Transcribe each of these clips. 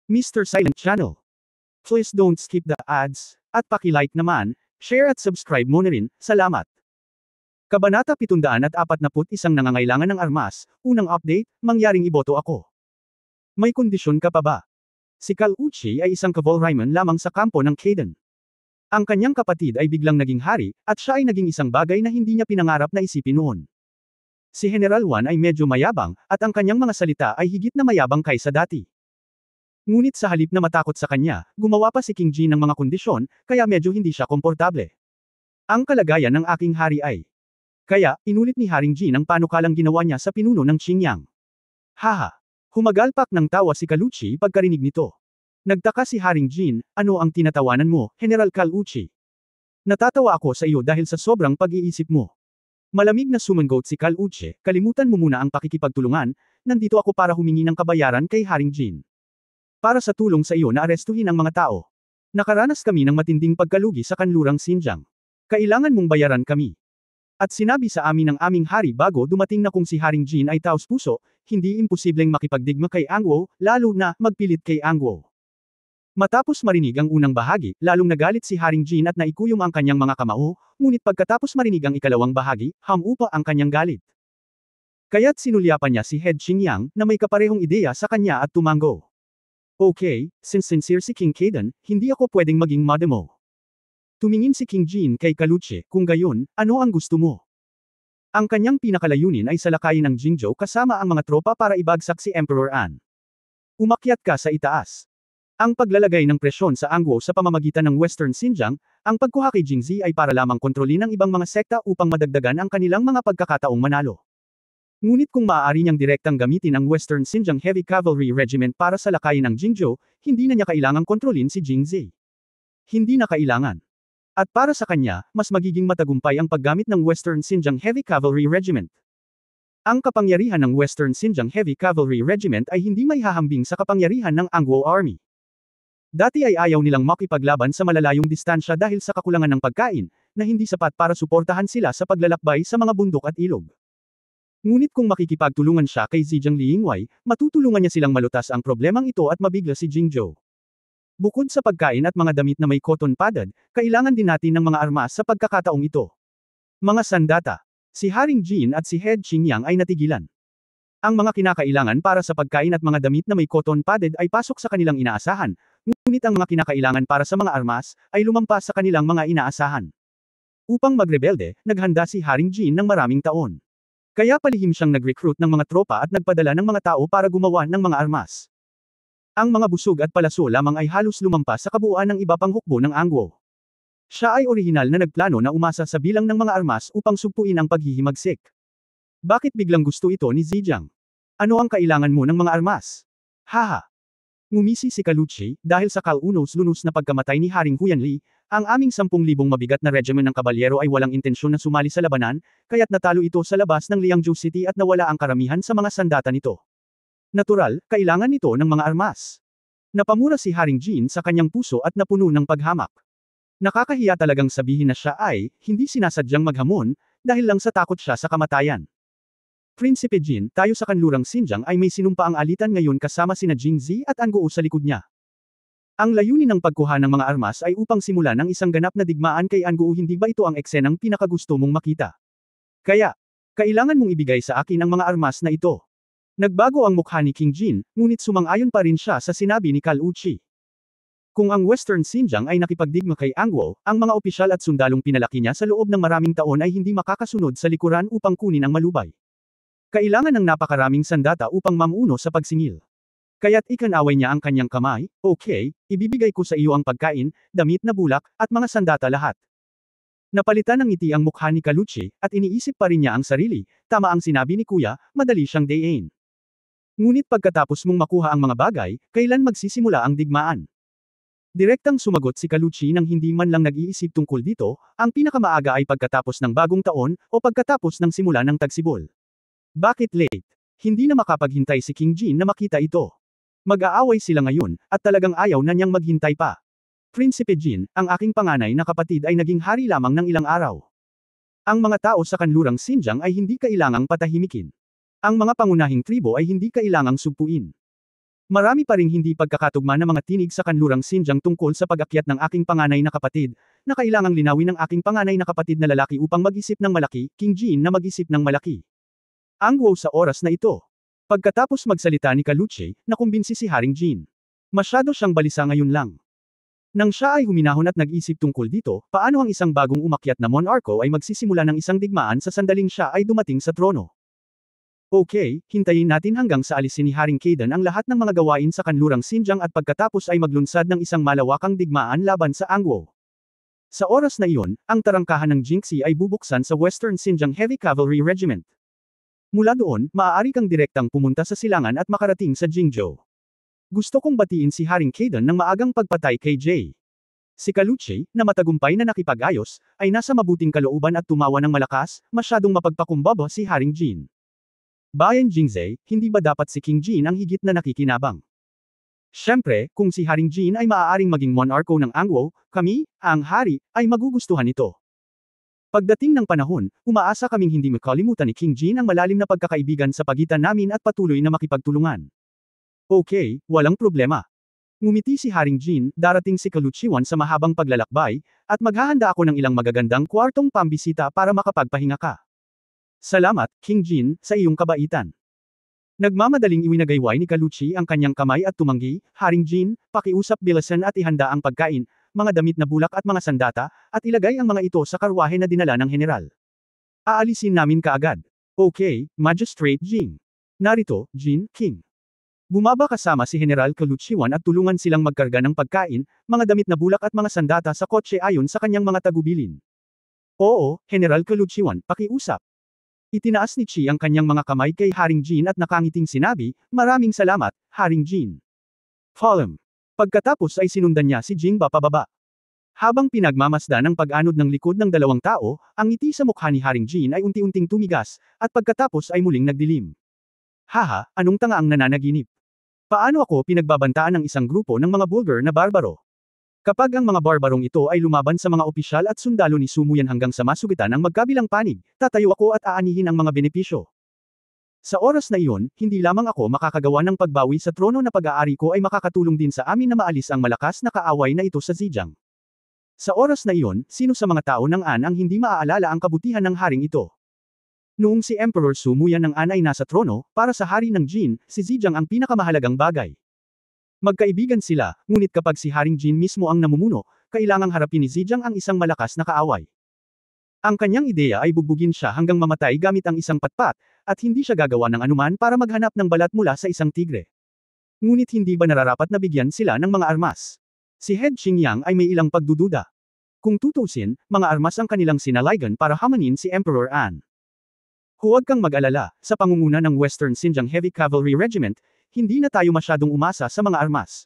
Mr. Silent Channel. Please don't skip the ads, at paki-like naman, share at subscribe mo na rin, salamat. Kabanata 741 Nangangailangan ng armas, unang update, mangyaring iboto ako. May kondisyon ka pa ba? Si Cal Uchi ay isang cavalryman lamang sa kampo ng Kaidan. Ang kanyang kapatid ay biglang naging hari, at siya ay naging isang bagay na hindi niya pinangarap na isipin noon. Si General Wan ay medyo mayabang, at ang kanyang mga salita ay higit na mayabang kaysa dati. Ngunit sa halip na matakot sa kanya, gumawa pa si King Jin ng mga kondisyon, kaya medyo hindi siya komportable. Ang kalagayan ng aking hari ay. Kaya, inulit ni Haring Jin ang panukalang ginawa niya sa pinuno ng Qingyang. Haha! Humagalpak ng tawa si Cal Uchi pagkarinig nito. Nagtaka si Haring Jin, ano ang tinatawanan mo, General Cal Uchi? Natatawa ako sa iyo dahil sa sobrang pag-iisip mo. Malamig na sumangot si Cal Uchi, kalimutan mo muna ang pakikipagtulungan, nandito ako para humingi ng kabayaran kay Haring Jin. Para sa tulong sa iyo na arestuhin ang mga tao. Nakaranas kami ng matinding pagkalugi sa kanlurang Xinjiang. Kailangan mong bayaran kami. At sinabi sa amin ng aming hari bago dumating na kung si Haring Jin ay taos puso, hindi imposibleng makipagdigma kay Angwo, lalo na magpilit kay Angwo. Matapos marinig ang unang bahagi, lalong nagalit si Haring Jin at naikuyom ang kanyang mga kamao, ngunit pagkatapos marinig ang ikalawang bahagi, hamupa ang kanyang galit. Kaya't sinulyapan niya si Head Qingyang, na may kaparehong ideya sa kanya at tumango. Okay, since sincere si King Kaidan, hindi ako pwedeng maging modemo. Tumingin si King Jin kay Cal Uchi, kung gayon, ano ang gusto mo? Ang kanyang pinakalayunin ay salakayin ng Jingzhou kasama ang mga tropa para ibagsak si Emperor An. Umakyat ka sa itaas. Ang paglalagay ng presyon sa Angwo sa pamamagitan ng Western Xinjiang, ang pagkuha kay Jingzi ay para lamang kontrolin ang ibang mga sekta upang madagdagan ang kanilang mga pagkakataong manalo. Ngunit kung maaari niyang direktang gamitin ang Western Xinjiang Heavy Cavalry Regiment para salakayin ang Jingzhou, hindi na niya kailangang kontrolin si Jingzi. Hindi na kailangan. At para sa kanya, mas magiging matagumpay ang paggamit ng Western Xinjiang Heavy Cavalry Regiment. Ang kapangyarihan ng Western Xinjiang Heavy Cavalry Regiment ay hindi maihahambing sa kapangyarihan ng Angwo Army. Dati ay ayaw nilang makipaglaban sa malalayong distansya dahil sa kakulangan ng pagkain, na hindi sapat para suportahan sila sa paglalakbay sa mga bundok at ilog. Ngunit kung makikipagtulungan siya kay Zhejiang Liyingwei, matutulungan niya silang malutas ang problemang ito at mabigla si Jingzhou. Bukod sa pagkain at mga damit na may cotton padded, kailangan din natin ng mga armas sa pagkakataong ito. Mga sandata. Si Haring Jin at si Head Qingyang ay natigilan. Ang mga kinakailangan para sa pagkain at mga damit na may cotton padded ay pasok sa kanilang inaasahan, ngunit ang mga kinakailangan para sa mga armas ay lumampas sa kanilang mga inaasahan. Upang magrebelde, naghanda si Haring Jin ng maraming taon. Kaya palihim siyang nag-recruit ng mga tropa at nagpadala ng mga tao para gumawa ng mga armas. Ang mga busog at palaso lamang ay halos lumampas sa kabuuan ng iba pang hukbo ng Angwo. Siya ay orihinal na nagplano na umasa sa bilang ng mga armas upang sugpuin ang paghihimagsik. Bakit biglang gusto ito ni Zhejiang? Ano ang kailangan mo ng mga armas? Haha! Ngumisi si Cal Uchi, dahil sa kaunos-lunos na pagkamatay ni Haring Huyanli, ang aming 10,000 mabigat na regiment ng kabalyero ay walang intensyon na sumali sa labanan, kaya't natalo ito sa labas ng Liangzhou City at nawala ang karamihan sa mga sandata nito. Natural, kailangan nito ng mga armas. Napamura si Haring Jin sa kanyang puso at napuno ng paghamak. Nakakahiya talagang sabihin na siya ay, hindi sinasadyang maghamon, dahil lang sa takot siya sa kamatayan. Prinsipe Jin, tayo sa kanlurang Xinjiang ay may sinumpaang alitan ngayon kasama sina Jingzi at Angwo sa likod niya. Ang layunin ng pagkuha ng mga armas ay upang simulan ng isang ganap na digmaan kay Angwo, hindi ba ito ang eksenang pinakagusto mong makita? Kaya, kailangan mong ibigay sa akin ang mga armas na ito. Nagbago ang mukha ni King Jin, ngunit sumang-ayon pa rin siya sa sinabi ni Cal Uchi. Kung ang Western Xinjiang ay nakipagdigma kay Angwo, ang mga opisyal at sundalong pinalaki niya sa loob ng maraming taon ay hindi makakasunod sa likuran upang kunin ang malubay. Kailangan ng napakaraming sandata upang mamuno sa pagsingil. Kaya't ikanaway niya ang kanyang kamay, okay, ibibigay ko sa iyo ang pagkain, damit na bulak, at mga sandata lahat. Napalitan ng ngiti ang mukha ni Cal Uchi, at iniisip pa rin niya ang sarili, tama ang sinabi ni Kuya, madali siyang dayin. Ngunit pagkatapos mong makuha ang mga bagay, kailan magsisimula ang digmaan? Direktang sumagot si Cal Uchi nang hindi man lang nag-iisip tungkol dito, ang pinakamaaga ay pagkatapos ng bagong taon, o pagkatapos ng simula ng tagsibol. Bakit late? Hindi na makapaghintay si King Jin na makita ito. Mag-aaway sila ngayon, at talagang ayaw na niyang maghintay pa. Prinsipe Jin, ang aking panganay na kapatid ay naging hari lamang ng ilang araw. Ang mga tao sa kanlurang Xinjiang ay hindi kailangang patahimikin. Ang mga pangunahing tribo ay hindi kailangang sugpuin. Marami pa ring hindi pagkakatugma na mga tinig sa kanlurang Xinjiang tungkol sa pag-akyat ng aking panganay na kapatid, na kailangang linawin ng aking panganay na kapatid na lalaki upang mag-isip ng malaki, King Jin na mag-isip ng malaki. Ang wow sa oras na ito. Pagkatapos magsalita ni Kaluche, nakumbinsi si Haring Jin. Masyado siyang balisa ngayon lang. Nang siya ay huminahon at nag-isip tungkol dito, paano ang isang bagong umakyat na monarko ay magsisimula ng isang digmaan sa sandaling siya ay dumating sa trono. Okay, hintayin natin hanggang sa alisin ni Haring Kaidan ang lahat ng mga gawain sa kanlurang Xinjiang at pagkatapos ay maglunsad ng isang malawakang digmaan laban sa Angwo. Sa oras na iyon, ang tarangkahan ng Jingxi ay bubuksan sa Western Xinjiang Heavy Cavalry Regiment. Mula doon, maaari kang direktang pumunta sa silangan at makarating sa Jingzhou. Gusto kong batiin si Haring Kaidan ng maagang pagpatay kay Jay. Si Kaluche, na matagumpay na nakipag-ayos, ay nasa mabuting kalooban at tumawa ng malakas, masyadong mapagpakumbaba si Haring Jin. Bayan Jingzhe, hindi ba dapat si King Jin ang higit na nakikinabang? Siyempre, kung si Haring Jin ay maaaring maging monarko ng Angwo, kami, ang hari, ay magugustuhan ito. Pagdating ng panahon, umaasa kaming hindi makalimutan ni King Jin ang malalim na pagkakaibigan sa pagitan namin at patuloy na makipagtulungan. Okay, walang problema. Ngumiti si Haring Jin, darating si Kaluchiwan sa mahabang paglalakbay, at maghahanda ako ng ilang magagandang kwartong pambisita para makapagpahinga ka. Salamat, King Jin, sa iyong kabaitan. Nagmamadaling iwinagayway ni Kaluchi ang kanyang kamay at tumanggi, Haring Jin, pakiusap bilasan at ihanda ang pagkain, mga damit na bulak at mga sandata, at ilagay ang mga ito sa karwahe na dinala ng general. Aalisin namin kaagad. Okay, Magistrate Jing. Narito, Jin, King. Bumaba kasama si General Kaluchiwan at tulungan silang magkarga ng pagkain, mga damit na bulak at mga sandata sa kotse ayon sa kanyang mga tagubilin. Oo, General Kaluchiwan, pakiusap. Itinaas ni Chi ang kanyang mga kamay kay Haring Jin at nakangiting sinabi, maraming salamat, Haring Jin. Follow. Pagkatapos ay sinundan niya si Jingba pababa. Habang pinagmamasdan ang pag-anod ng likod ng dalawang tao, ang ngiti sa mukha ni Haring Jin ay unti-unting tumigas, at pagkatapos ay muling nagdilim. Haha, anong tanga ang nananaginip? Paano ako pinagbabantaan ng isang grupo ng mga bulgar na barbaro? Kapag ang mga barbarong ito ay lumaban sa mga opisyal at sundalo ni Sumuyan hanggang sa masugitan ang magkabilang panig, tatayo ako at aanihin ang mga benepisyo. Sa oras na iyon, hindi lamang ako makakagawa ng pagbawi sa trono na pag-aari ko ay makakatulong din sa amin na maalis ang malakas na kaaway na ito sa Xinjiang. Sa oras na iyon, sino sa mga tao ng An ang hindi maaalala ang kabutihan ng haring ito? Noong si Emperor Sumuyan ng An ay nasa trono, para sa hari ng Jin, si Xinjiang ang pinakamahalagang bagay. Magkaibigan sila, ngunit kapag si Haring Jin mismo ang namumuno, kailangang harapin ni Xinjiang ang isang malakas na kaaway. Ang kanyang ideya ay bugbugin siya hanggang mamatay gamit ang isang patpat, at hindi siya gagawa ng anuman para maghanap ng balat mula sa isang tigre. Ngunit hindi ba nararapat na bigyan sila ng mga armas? Si Head Xingyang ay may ilang pagdududa. Kung tutusin, mga armas ang kanilang sinalaigan para hamanin si Emperor An. Huwag kang mag-alala, sa pangunguna ng Western Xinjiang Heavy Cavalry Regiment, hindi na tayo masyadong umasa sa mga armas.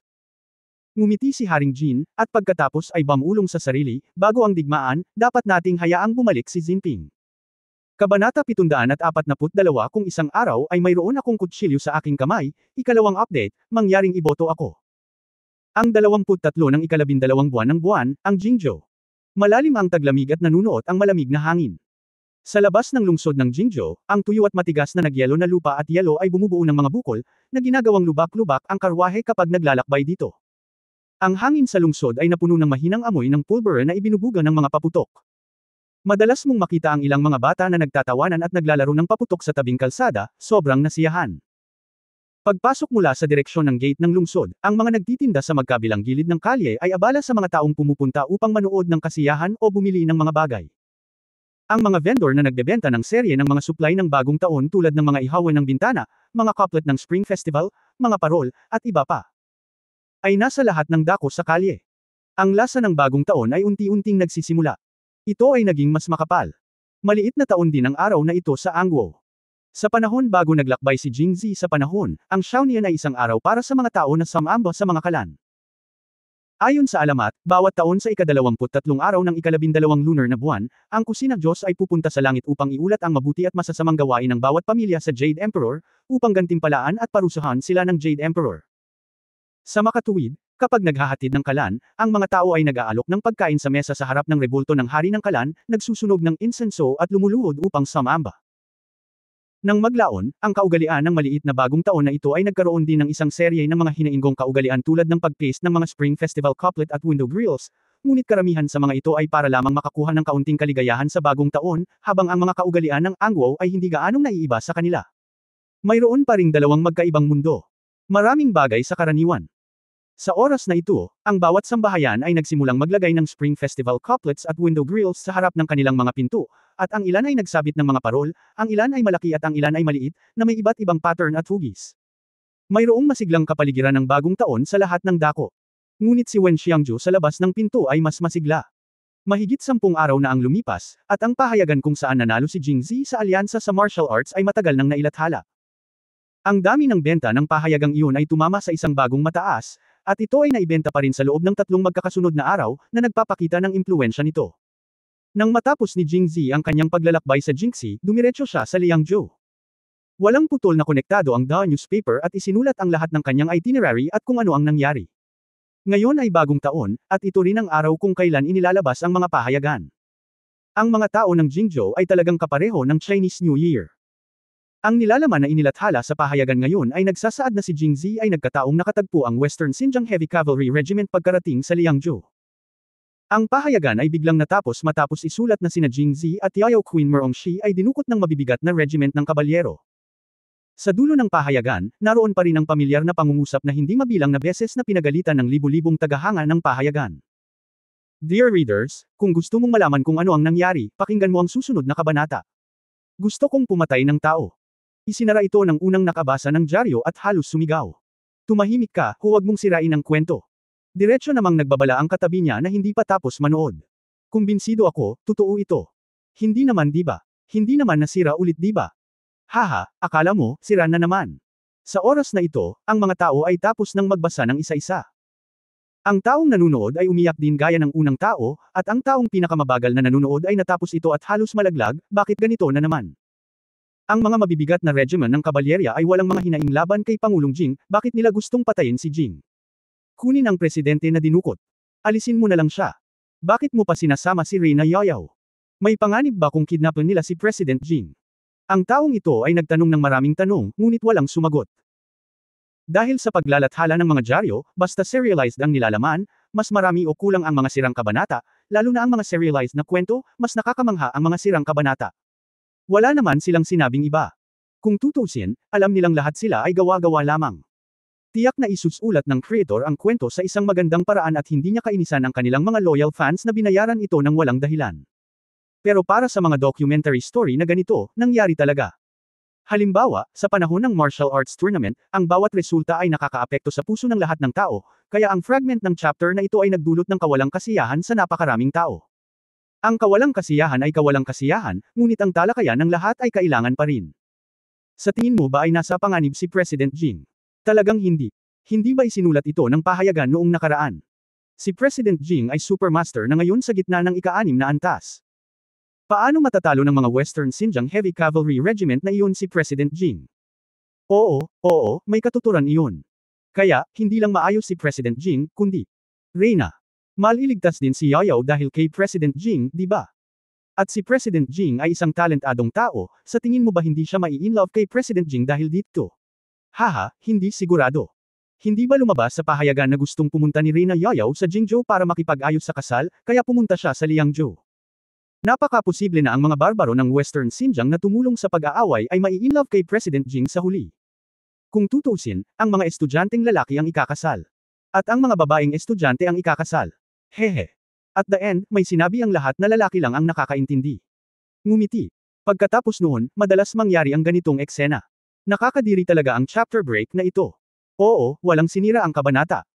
Ngumiti si Haring Jin, at pagkatapos ay bamulong sa sarili, bago ang digmaan, dapat nating hayaang bumalik si Jinping. Kabanata 742 kung isang araw ay mayroon akong kutsilyo sa aking kamay, ikalawang update, mangyaring iboto ako. Ang 23 ng ikalabindalawang buwan ng buwan, ang Jingzhou. Malalim ang taglamig at nanunuot ang malamig na hangin. Sa labas ng lungsod ng Jingzhou, ang tuyo at matigas na nagyelo na lupa at yelo ay bumubuo ng mga bukol, na ginagawang lubak-lubak ang karwahe kapag naglalakbay dito. Ang hangin sa lungsod ay napuno ng mahinang amoy ng pulbura na ibinubuga ng mga paputok. Madalas mong makita ang ilang mga bata na nagtatawanan at naglalaro ng paputok sa tabing kalsada, sobrang nasiyahan. Pagpasok mula sa direksyon ng gate ng lungsod, ang mga nagtitinda sa magkabilang gilid ng kalye ay abala sa mga taong pumupunta upang manood ng kasiyahan o bumili ng mga bagay. Ang mga vendor na nagbebenta ng serye ng mga supply ng bagong taon tulad ng mga ihawan ng bintana, mga couplet ng Spring Festival, mga parol, at iba pa, ay nasa lahat ng dako sa kalye. Ang lasa ng bagong taon ay unti-unting nagsisimula. Ito ay naging mas makapal. Maliit na taon din ang araw na ito sa Angwo. Sa panahon bago naglakbay si Jingzi sa panahon, ang Xiaonian ay isang araw para sa mga tao na sumamba sa mga kalan. Ayon sa alamat, bawat taon sa ika-23 araw ng ika-12 lunar na buwan, ang kusina Diyos ay pupunta sa langit upang iulat ang mabuti at masasamang gawain ng bawat pamilya sa Jade Emperor, upang gantimpalaan at parusahan sila ng Jade Emperor. Sa makatuwid, kapag naghahatid ng kalan, ang mga tao ay nag-aalok ng pagkain sa mesa sa harap ng rebulto ng hari ng kalan, nagsusunog ng insenso at lumuluhod upang sumamba. Nang maglaon, ang kaugalian ng maliit na bagong taon na ito ay nagkaroon din ng isang serye ng mga hinainggong kaugalian tulad ng pag-paste ng mga Spring Festival couplet at window grills, ngunit karamihan sa mga ito ay para lamang makakuha ng kaunting kaligayahan sa bagong taon, habang ang mga kaugalian ng Angwo ay hindi gaanong naiiba sa kanila. Mayroon pa ring dalawang magkaibang mundo. Maraming bagay sa karaniwan. Sa oras na ito, ang bawat sambahayan ay nagsimulang maglagay ng Spring Festival couplets at window grills sa harap ng kanilang mga pinto, at ang ilan ay nagsabit ng mga parol, ang ilan ay malaki at ang ilan ay maliit, na may iba't ibang pattern at hugis. Mayroong masiglang kapaligiran ng bagong taon sa lahat ng dako. Ngunit si Wen Xiangju sa labas ng pinto ay mas masigla. Mahigit 10 araw na ang lumipas, at ang pahayagan kung saan nanalo si Jing Zi sa alyansa sa martial arts ay matagal nang nailathala. Ang dami ng benta ng pahayagang iyon ay tumama sa isang bagong mataas, at ito ay naibenta pa rin sa loob ng 3 magkakasunod na araw, na nagpapakita ng impluwensya nito. Nang matapos ni Jing Zi ang kanyang paglalakbay sa Jingxi, dumiretso siya sa Liangzhou. Walang putol na konektado ang The Newspaper at isinulat ang lahat ng kanyang itinerary at kung ano ang nangyari. Ngayon ay bagong taon, at ito rin ang araw kung kailan inilalabas ang mga pahayagan. Ang mga tao ng Jingzhou ay talagang kapareho ng Chinese New Year. Ang nilalaman na inilathala sa pahayagan ngayon ay nagsasaad na si Jing Zi ay nagkataong nakatagpo ang Western Xinjiang Heavy Cavalry Regiment pagkarating sa Liangzhou. Ang pahayagan ay biglang natapos matapos isulat na sina Jing Zi at Yao Queen Merongshi ay dinukot ng mabibigat na regiment ng kabalyero. Sa dulo ng pahayagan, naroon pa rin ang pamilyar na pangungusap na hindi mabilang na beses na pinagalitan ng libu-libong tagahanga ng pahayagan. Dear readers, kung gusto mong malaman kung ano ang nangyari, pakinggan mo ang susunod na kabanata. Gusto kong pumatay ng tao. Isinara ito ng unang nakabasa ng dyaryo at halos sumigaw. Tumahimik ka, huwag mong sirain ang kwento. Diretso namang nagbabala ang katabi niya na hindi pa tapos manood. Kumbinsido ako, totoo ito. Hindi naman diba? Hindi naman nasira ulit diba? Haha, akala mo, sira na naman. Sa oras na ito, ang mga tao ay tapos nang magbasa ng isa-isa. Ang taong nanunood ay umiyak din gaya ng unang tao, at ang taong pinakamabagal na nanunood ay natapos ito at halos malaglag, bakit ganito na naman? Ang mga mabibigat na regiment ng kabalyerya ay walang mga hinaing laban kay Pangulong Jing, bakit nila gustong patayin si Jing? Kunin ang presidente na dinukot. Alisin mo na lang siya. Bakit mo pa sinasama si Reyna Yao? May panganib ba kung kidnapin nila si President Jing? Ang taong ito ay nagtanong ng maraming tanong, ngunit walang sumagot. Dahil sa paglalathala ng mga dyaryo, basta serialized ang nilalaman, mas marami o kulang ang mga sirang kabanata, lalo na ang mga serialized na kwento, mas nakakamangha ang mga sirang kabanata. Wala naman silang sinabing iba. Kung tutusin, alam nilang lahat sila ay gawa-gawa lamang. Tiyak na isusulat ng creator ang kwento sa isang magandang paraan at hindi niya kainisan ang kanilang mga loyal fans na binayaran ito ng walang dahilan. Pero para sa mga documentary story na ganito, nangyari talaga. Halimbawa, sa panahon ng martial arts tournament, ang bawat resulta ay nakakaapekto sa puso ng lahat ng tao, kaya ang fragment ng chapter na ito ay nagdulot ng kawalang kasiyahan sa napakaraming tao. Ang kawalang kasiyahan ay kawalang kasiyahan, ngunit ang talakayan ng lahat ay kailangan pa rin. Sa tingin mo ba ay nasa panganib si President Jing? Talagang hindi. Hindi ba isinulat ito ng pahayagan noong nakaraan? Si President Jing ay supermaster na ngayon sa gitna ng ika-6 na antas. Paano matatalo ng mga Western Xinjiang Heavy Cavalry Regiment na iyon si President Jing? Oo, may katuturan iyon. Kaya, hindi lang maayos si President Jing, kundi Reyna. Maliligtas din si Yao dahil kay President Jing, di ba? At si President Jing ay isang talentadong tao, sa tingin mo ba hindi siya mai-inlove kay President Jing dahil dito? Haha, hindi sigurado. Hindi ba lumabas sa pahayagan na gustong pumunta ni Reyna Yao sa Jingzhou para makipag-ayos sa kasal, kaya pumunta siya sa Liangzhou? Napaka-posible na ang mga barbaro ng Western Xinjiang na tumulong sa pag-aaway ay mai-inlove kay President Jing sa huli. Kung tutusin, ang mga estudyanteng lalaki ang ikakasal. At ang mga babaeng estudyante ang ikakasal. Hehe. At the end, may sinabi ang lahat na lalaki lang ang nakakaintindi. Ngumiti. Pagkatapos noon, madalas mangyari ang ganitong eksena. Nakakadiri talaga ang chapter break na ito. Oo, walang sinira ang kabanata.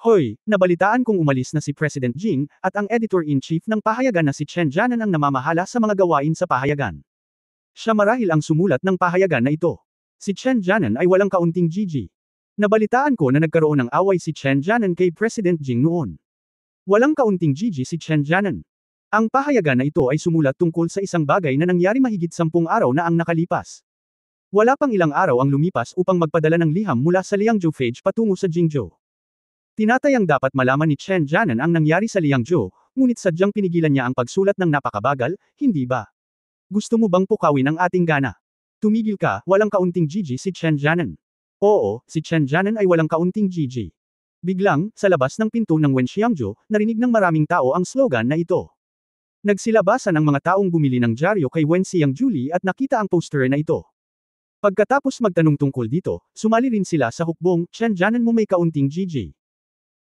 Hoy, nabalitaan kong umalis na si President Jing, at ang editor-in-chief ng pahayagan na si Chen Jianan ang namamahala sa mga gawain sa pahayagan. Siya marahil ang sumulat ng pahayagan na ito. Si Chen Jianan ay walang kaunting GG. Nabalitaan ko na nagkaroon ng away si Chen Jianan kay President Jing noon. Walang kaunting GG si Chen Jianan. Ang pahayagan na ito ay sumulat tungkol sa isang bagay na nangyari mahigit 10 araw na ang nakalipas. Wala pang ilang araw ang lumipas upang magpadala ng liham mula sa Liangzhou Phage patungo sa Jingzhou. Tinatayang dapat malaman ni Chen Jianan ang nangyari sa Liangzhou, ngunit sadyang pinigilan niya ang pagsulat ng napakabagal, hindi ba? Gusto mo bang pukawin ang ating gana? Tumigil ka, walang kaunting Gigi si Chen Jianan. Oo, si Chen Jianan ay walang kaunting Gigi. Biglang, sa labas ng pinto ng Wen Xiangzhou, narinig ng maraming tao ang slogan na ito. Nagsilabasan ang mga taong bumili ng dyaryo kay Wen Xiangjulie at nakita ang poster na ito. Pagkatapos magtanong tungkol dito, sumali rin sila sa hukbong, Chen Jianan mo may kaunting Gigi.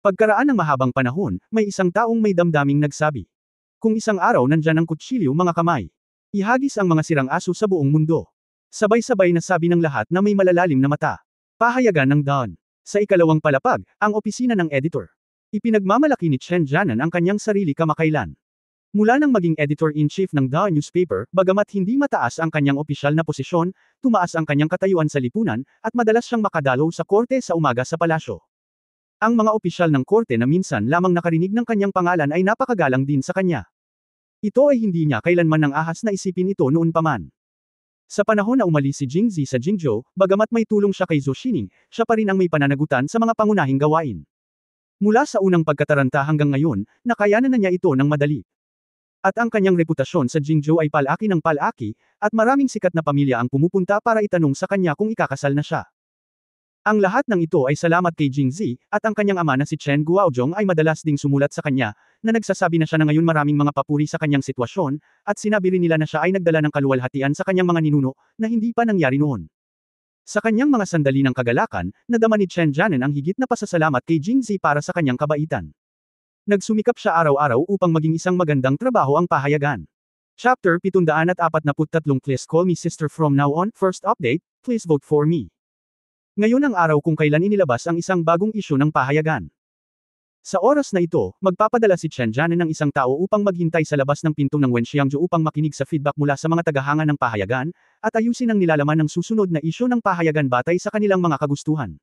Pagkaraan ng mahabang panahon, may isang taong may damdaming nagsabi. Kung isang araw nandyan ang kutsilyo mga kamay. Ihagis ang mga sirang aso sa buong mundo. Sabay-sabay na sabi ng lahat na may malalalim na mata. Pahayagan ng Dawn. Sa ikalawang palapag, ang opisina ng editor. Ipinagmamalaki ni Chen Jianan ang kanyang sarili kamakailan. Mula nang maging editor-in-chief ng Dawn newspaper, bagamat hindi mataas ang kanyang opisyal na posisyon, tumaas ang kanyang katayuan sa lipunan, at madalas siyang makadalaw sa korte sa umaga sa palasyo. Ang mga opisyal ng korte na minsan lamang nakarinig ng kanyang pangalan ay napakagalang din sa kanya. Ito ay hindi niya kailanman nang ahas na isipin ito noon pa man. Sa panahon na umalis si Jingzi sa Jingzhou, bagamat may tulong siya kay Zhou Xining, siya pa rin ang may pananagutan sa mga pangunahing gawain. Mula sa unang pagkataranta hanggang ngayon, nakayanan na niya ito ng madali. At ang kanyang reputasyon sa Jingzhou ay palaki ng palaki, at maraming sikat na pamilya ang pumupunta para itanong sa kanya kung ikakasal na siya. Ang lahat ng ito ay salamat kay Jingzi, at ang kanyang ama na si Chen Guojiong ay madalas ding sumulat sa kanya, na nagsasabi na siya na ngayon maraming mga papuri sa kanyang sitwasyon, at sinabi rin nila na siya ay nagdala ng kaluwalhatian sa kanyang mga ninuno, na hindi pa nangyari noon. Sa kanyang mga sandali ng kagalakan, nadama ni Chen Jianan ang higit na pasasalamat kay Jingzi para sa kanyang kabaitan. Nagsumikap siya araw-araw upang maging isang magandang trabaho ang pahayagan. Chapter 743 Please call me sister from now on. First update, please vote for me. Ngayon ang araw kung kailan inilabas ang isang bagong isyu ng pahayagan. Sa oras na ito, magpapadala si Chen Jianan ng isang tao upang maghintay sa labas ng pinto ng Wen Xiangzhou upang makinig sa feedback mula sa mga tagahanga ng pahayagan, at ayusin ang nilalaman ng susunod na isyu ng pahayagan batay sa kanilang mga kagustuhan.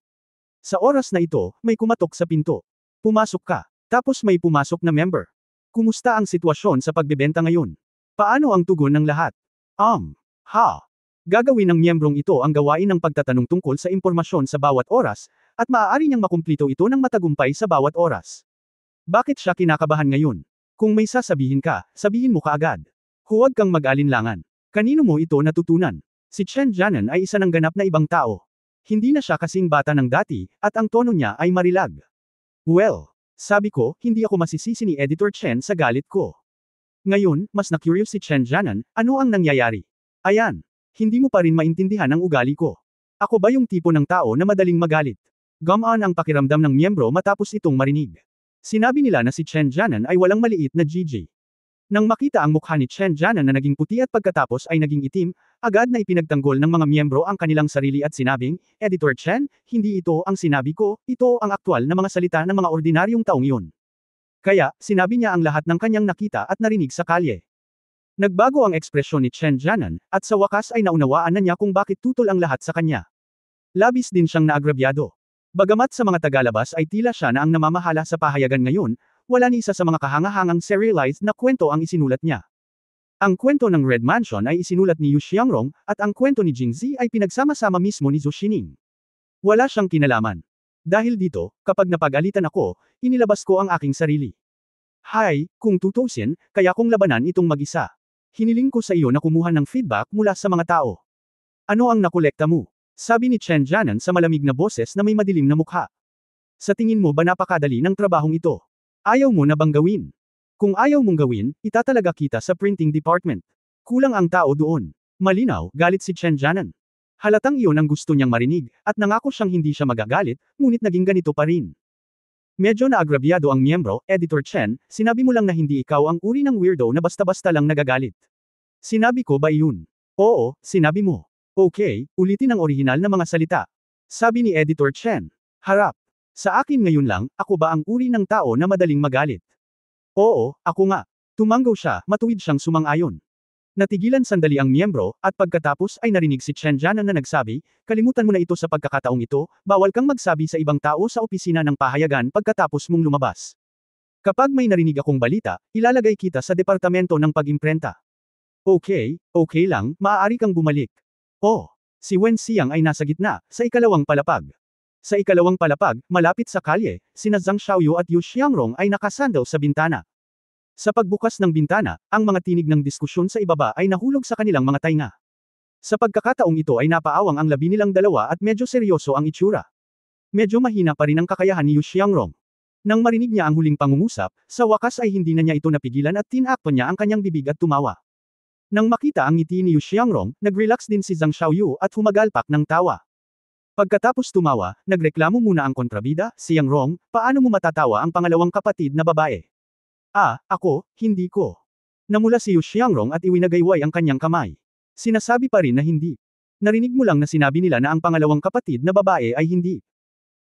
Sa oras na ito, may kumatok sa pinto. Pumasok ka. Tapos may pumasok na member. Kumusta ang sitwasyon sa pagbebenta ngayon? Paano ang tugon ng lahat? Ha. Gagawin ng miyembrong ito ang gawain ng pagtatanong tungkol sa impormasyon sa bawat oras, at maaari niyang makumplito ito ng matagumpay sa bawat oras. Bakit siya kinakabahan ngayon? Kung may sasabihin ka, sabihin mo kaagad. Huwag kang mag-alinlangan. Kanino mo ito natutunan? Si Chen Jianan ay isa ng ganap na ibang tao. Hindi na siya kasing bata ng dati, at ang tono niya ay marilag. Well, sabi ko, hindi ako masisisi ni Editor Chen sa galit ko. Ngayon, mas na-curious si Chen Jianan, ano ang nangyayari? Ayan. Hindi mo pa rin maintindihan ang ugali ko. Ako ba yung tipo ng tao na madaling magalit? Gumaan ang pakiramdam ng miyembro matapos itong marinig. Sinabi nila na si Chen Jianan ay walang maliit na Gigi. Nang makita ang mukha ni Chen Jianan na naging puti at pagkatapos ay naging itim, agad na ipinagtanggol ng mga miyembro ang kanilang sarili at sinabing, Editor Chen, hindi ito ang sinabi ko, ito ang aktwal na mga salita ng mga ordinaryong taong iyon. Kaya, sinabi niya ang lahat ng kanyang nakita at narinig sa kalye. Nagbago ang ekspresyon ni Chen Jianan, at sa wakas ay naunawaan na niya kung bakit tutol ang lahat sa kanya. Labis din siyang naagrabyado. Bagamat sa mga tagalabas ay tila siya na ang namamahala sa pahayagan ngayon, wala ni isa sa mga kahangahangang serialized na kwento ang isinulat niya. Ang kwento ng Red Mansion ay isinulat ni Yu Xiangrong, at ang kwento ni Jingzi ay pinagsama-sama mismo ni Zhou Xining. Wala siyang kinalaman. Dahil dito, kapag napag-alitan ako, inilabas ko ang aking sarili. Hay, kung tutusin, kaya kong labanan itong mag-isa. Hiniling ko sa iyo na kumuha ng feedback mula sa mga tao. Ano ang nakolekta mo? Sabi ni Chen Jianan sa malamig na boses na may madilim na mukha. Sa tingin mo ba napakadali ng trabahong ito? Ayaw mo na bang gawin? Kung ayaw mong gawin, itatalaga kita sa printing department. Kulang ang tao doon. Malinaw, galit si Chen Jianan. Halatang iyon ang gusto niyang marinig, at nangako siyang hindi siya magagalit, ngunit naging ganito pa rin. Medyo naagrabyado ang miyembro, Editor Chen, sinabi mo lang na hindi ikaw ang uri ng weirdo na basta-basta lang nagagalit. Sinabi ko ba iyon? Oo, sinabi mo. Okay, ulitin ang orihinal na mga salita. Sabi ni Editor Chen. Harap. Sa akin ngayon lang, ako ba ang uri ng tao na madaling magalit? Oo, ako nga. Tumanggaw siya, matuwid siyang sumang-ayon. Natigilan sandali ang miyembro, at pagkatapos ay narinig si Chen Jianan na nagsabi, kalimutan mo na ito sa pagkakataong ito, bawal kang magsabi sa ibang tao sa opisina ng pahayagan pagkatapos mong lumabas. Kapag may narinig akong balita, ilalagay kita sa departamento ng pag-imprenta. Okay lang, maaari kang bumalik. Oh, si Wen Xiang ay nasa gitna, sa ikalawang palapag. Sa ikalawang palapag, malapit sa kalye, sina Zhang Xiaoyu at Yu Xiangrong ay nakasandal sa bintana. Sa pagbukas ng bintana, ang mga tinig ng diskusyon sa ibaba ay nahulog sa kanilang mga tainga. Sa pagkakataong ito ay napaawang ang labi nilang dalawa at medyo seryoso ang itsura. Medyo mahina pa rin ang kakayahan ni Yu Xiangrong. Nang marinig niya ang huling pangungusap, sa wakas ay hindi na niya ito napigilan at tinakpan niya ang kanyang bibig at tumawa. Nang makita ang ngiti ni Yu Xiangrong, nag-relax din si Zhang Xiaoyu at humagalpak ng tawa. Pagkatapos tumawa, nagreklamo muna ang kontrabida, Xiangrong, paano mo matatawa ang pangalawang kapatid na babae? Ako, hindi ko. Namula si Yu Xiangrong at iwinagayway ang kanyang kamay. Sinasabi pa rin na hindi. Narinig mo lang na sinabi nila na ang pangalawang kapatid na babae ay hindi.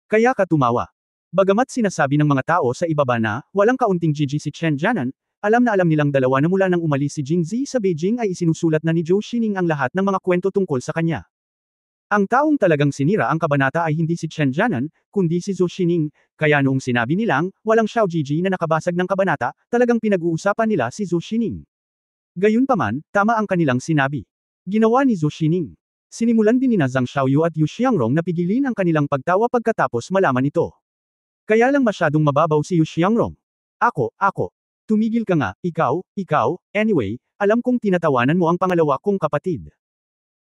Kaya ka tumawa. Bagamat sinasabi ng mga tao sa ibaba na, walang kaunting Gigi si Chen Jianan, alam na alam nilang dalawa na mula nang umalis si Jingzi sa Beijing ay isinusulat na ni Zhou Xining ang lahat ng mga kwento tungkol sa kanya. Ang taong talagang sinira ang kabanata ay hindi si Chen Jianan, kundi si Zhou Xining, kaya noong sinabi nilang, walang Xiao Gigi na nakabasag ng kabanata, talagang pinag-uusapan nila si Zhou Xining. Gayunpaman, tama ang kanilang sinabi. Ginawa ni Zhou Xining. Sinimulan din ni Zhang Xiaoyu at Yu Xiangrong na pigilin ang kanilang pagtawa pagkatapos malaman ito. Kaya lang masyadong mababaw si Yu Xiangrong. Ako. Tumigil ka nga, ikaw, anyway, alam kong tinatawanan mo ang pangalawa kong kapatid.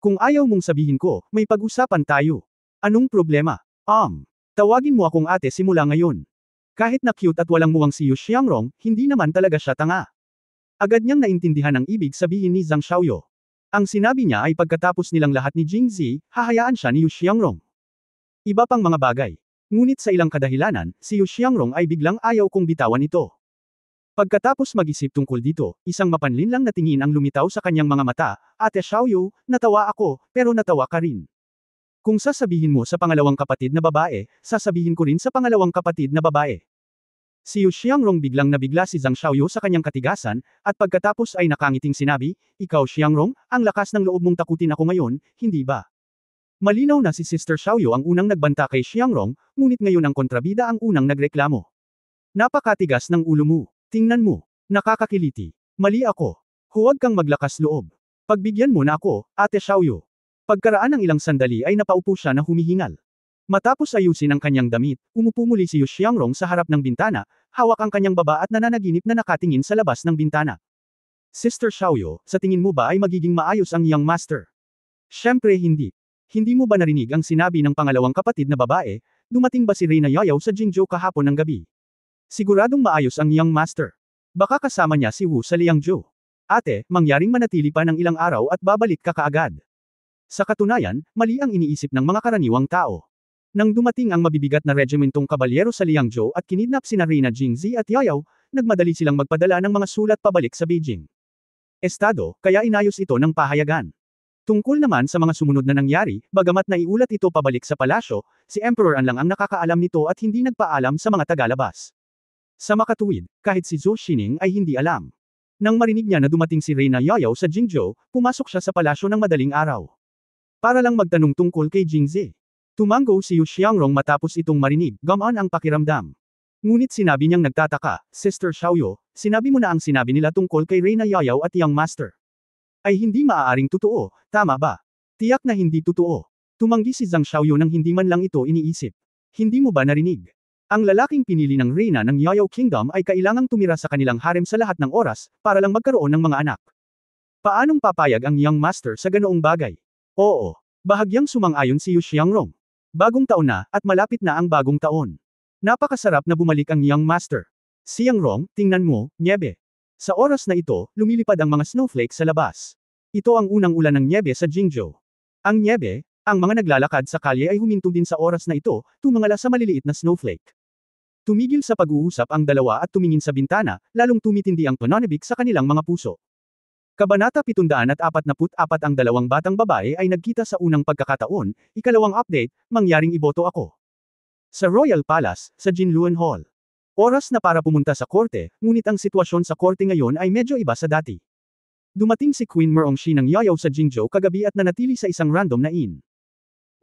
Kung ayaw mong sabihin ko, may pag-usapan tayo. Anong problema? Tawagin mo akong ate simula ngayon. Kahit na cute at walang muwang si Yu Xiangrong, hindi naman talaga siya tanga. Agad niyang naintindihan ang ibig sabihin ni Zhang Xiaoyu. Ang sinabi niya ay pagkatapos nilang lahat ni Jingzi, hahayaan siya ni Yu Xiangrong. Iba pang mga bagay. Ngunit sa ilang kadahilanan, si Yu Xiangrong ay biglang ayaw kong bitawan ito. Pagkatapos mag-isip tungkol dito, isang mapanlinlang na tingin ang lumitaw sa kanyang mga mata, Ate Xiaoyu, natawa ako, pero natawa ka rin. Kung sasabihin mo sa pangalawang kapatid na babae, sasabihin ko rin sa pangalawang kapatid na babae. Si Yu Xiangrong biglang nabigla si Zhang Xiaoyu sa kanyang katigasan, at pagkatapos ay nakangiting sinabi, ikaw Xiangrong, ang lakas ng loob mong takutin ako ngayon, hindi ba? Malinaw na si Sister Xiaoyu ang unang nagbanta kay Xiangrong, ngunit ngayon ang kontrabida ang unang nagreklamo. Napakatigas ng ulo mo. Tingnan mo. Nakakakiliti. Mali ako. Huwag kang maglakas loob. Pagbigyan mo na ako, Ate Xiaoyu. Pagkaraan ng ilang sandali ay napaupo siya na humihingal. Matapos ayusin ang kanyang damit, umupo muli si Yu Xiangrong sa harap ng bintana, hawak ang kanyang baba at nananaginip na nakatingin sa labas ng bintana. Sister Xiaoyu, sa tingin mo ba ay magiging maayos ang young master? Siyempre hindi. Hindi mo ba narinig ang sinabi ng pangalawang kapatid na babae, dumating ba si Reyna Yayaw sa Jingzhou kahapon ng gabi? Siguradong maayos ang young master. Baka kasama niya si Wu sa Liangzhou. Ate, mangyaring manatili pa ng ilang araw at babalik ka kaagad. Sa katunayan, mali ang iniisip ng mga karaniwang tao. Nang dumating ang mabibigat na regimentong kabalyero sa Liangzhou at kinidnap sina Reyna Jingzi at Yayaw, nagmadali silang magpadala ng mga sulat pabalik sa Beijing. Estado, kaya inayos ito ng pahayagan. Tungkol naman sa mga sumunod na nangyari, bagamat naiulat ito pabalik sa palasyo, si Emperor An lang ang nakakaalam nito at hindi nagpaalam sa mga tagalabas. Sa makatuwid, kahit si Zhou Xining ay hindi alam. Nang marinig niya na dumating si Reyna Yayaw sa Jingzhou, pumasok siya sa palasyo ng madaling araw. Para lang magtanong tungkol kay Jingzi. Tumango si Yu Xiangrong matapos itong marinig, gamaan ang pakiramdam. Ngunit sinabi niyang nagtataka, Sister Xiaoyu, sinabi mo na ang sinabi nila tungkol kay Reyna Yayaw at Young Master. Ay hindi maaaring totoo, tama ba? Tiyak na hindi totoo. Tumanggi si Zhang Xiaoyu nang hindi man lang ito iniisip. Hindi mo ba narinig? Ang lalaking pinili ng Reyna ng Yayaw Kingdom ay kailangang tumira sa kanilang harem sa lahat ng oras, para lang magkaroon ng mga anak. Paanong papayag ang Young Master sa ganoong bagay? Oo. Bahagyang sumang-ayon si Yu Xiangrong. Bagong taon na, at malapit na ang bagong taon. Napakasarap na bumalik ang Young Master. Xiangrong, tingnan mo, nyebe. Sa oras na ito, lumilipad ang mga snowflake sa labas. Ito ang unang ulan ng nyebe sa Jingzhou. Ang nyebe, ang mga naglalakad sa kalye ay huminto din sa oras na ito, tumangala sa maliliit na snowflake. Tumigil sa pag-uusap ang dalawa at tumingin sa bintana, lalong tumitindi ang pananabik sa kanilang mga puso. Kabanata 744 ang dalawang batang babae ay nagkita sa unang pagkakataon, ikalawang update, mangyaring iboto ako. Sa Royal Palace, sa Jinluan Hall. Oras na para pumunta sa korte, ngunit ang sitwasyon sa korte ngayon ay medyo iba sa dati. Dumating si Queen Merongxi ng Yayaw sa Jingzhou kagabi at nanatili sa isang random na inn.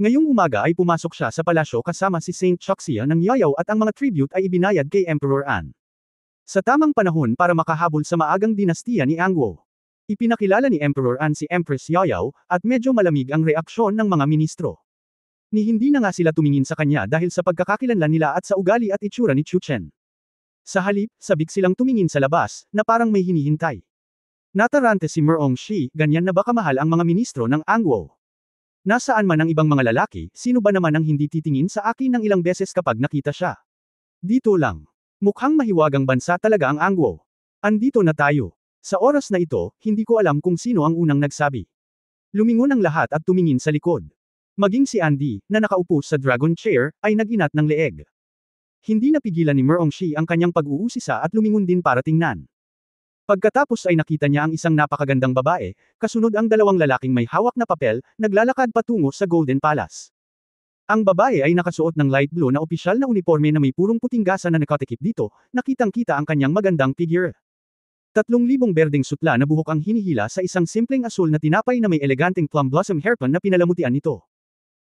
Ngayong umaga ay pumasok siya sa palasyo kasama si Saint Choxia ng Yayaw at ang mga tribute ay ibinayad kay Emperor An. Sa tamang panahon para makahabol sa maagang dinastiya ni Angwo. Ipinakilala ni Emperor An si Empress Yayaw, at medyo malamig ang reaksyon ng mga ministro. Ni hindi na nga sila tumingin sa kanya dahil sa pagkakakilanlan nila at sa ugali at itsura ni Chu Chen. Sa halip, sabik silang tumingin sa labas, na parang may hinihintay. Natarante si Merong Shi, ganyan na ba kamahal ang mga ministro ng Angwo? Nasaan man ang ibang mga lalaki, sino ba naman ang hindi titingin sa akin ng ilang beses kapag nakita siya? Dito lang. Mukhang mahiwagang bansa talaga ang Angwo. Andito na tayo. Sa oras na ito, hindi ko alam kung sino ang unang nagsabi. Lumingon ang lahat at tumingin sa likod. Maging si Andy, na nakaupo sa dragon chair, ay nag-inat ng leeg. Hindi napigilan ni Merong Shi ang kanyang pag-uusisa at lumingon din para tingnan. Pagkatapos ay nakita niya ang isang napakagandang babae, kasunod ang dalawang lalaking may hawak na papel, naglalakad patungo sa Golden Palace. Ang babae ay nakasuot ng light blue na opisyal na uniforme na may purong puting gasa na nakatikip dito, nakitang-kita ang kanyang magandang figure. 3,000 berdeng sutla na buhok ang hinihila sa isang simpleng asul na tinapay na may eleganteng plum blossom hairpin na pinalamutian nito.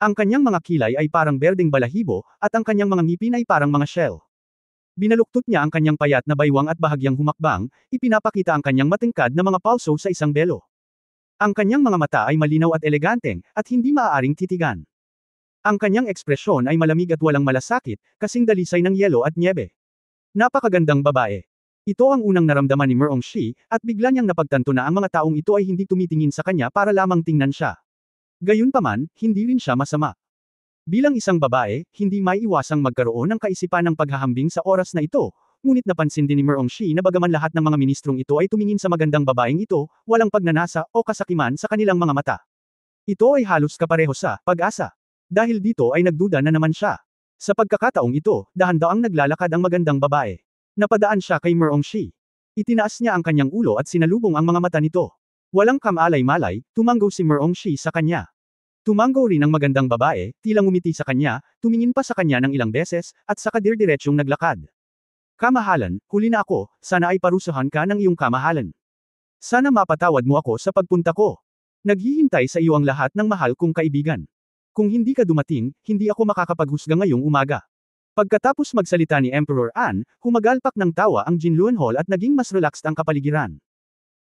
Ang kanyang mga kilay ay parang berdeng balahibo, at ang kanyang mga ngipin ay parang mga shell. Binaluktot niya ang kanyang payat na baywang at bahagyang humakbang, ipinapakita ang kanyang matingkad na mga palso sa isang belo. Ang kanyang mga mata ay malinaw at eleganteng, at hindi maaaring titigan. Ang kanyang ekspresyon ay malamig at walang malasakit, kasing dalisay ng yelo at nyebe. Napakagandang babae. Ito ang unang naramdaman ni Merong Shi, at bigla niyang napagtanto na ang mga taong ito ay hindi tumitingin sa kanya para lamang tingnan siya. Gayunpaman, hindi rin siya masama. Bilang isang babae, hindi maiiwasang magkaroon ng kaisipan ng paghahambing sa oras na ito, ngunit napansin din ni Merong Shi na bagaman lahat ng mga ministrong ito ay tumingin sa magandang babaeng ito, walang pagnanasa o kasakiman sa kanilang mga mata. Ito ay halos kapareho sa pag-asa. Dahil dito ay nagduda na naman siya. Sa pagkakataong ito, dahan-daang naglalakad ang magandang babae. Napadaan siya kay Merong Shi. Itinaas niya ang kanyang ulo at sinalubong ang mga mata nito. Walang kamalay-malay, tumango si Merong Shi sa kanya. Tumango rin ang magandang babae, tila ngumiti sa kanya, tumingin pa sa kanya ng ilang beses, at saka dir-diretsyong naglakad. Kamahalan, huli na ako, sana ay parusahan ka ng iyong kamahalan. Sana mapatawad mo ako sa pagpunta ko. Naghihintay sa iyo ang lahat ng mahal kong kaibigan. Kung hindi ka dumating, hindi ako makakapaghusga ngayong umaga. Pagkatapos magsalita ni Emperor An, humagalpak ng tawa ang Jinluan Hall at naging mas relaxed ang kapaligiran.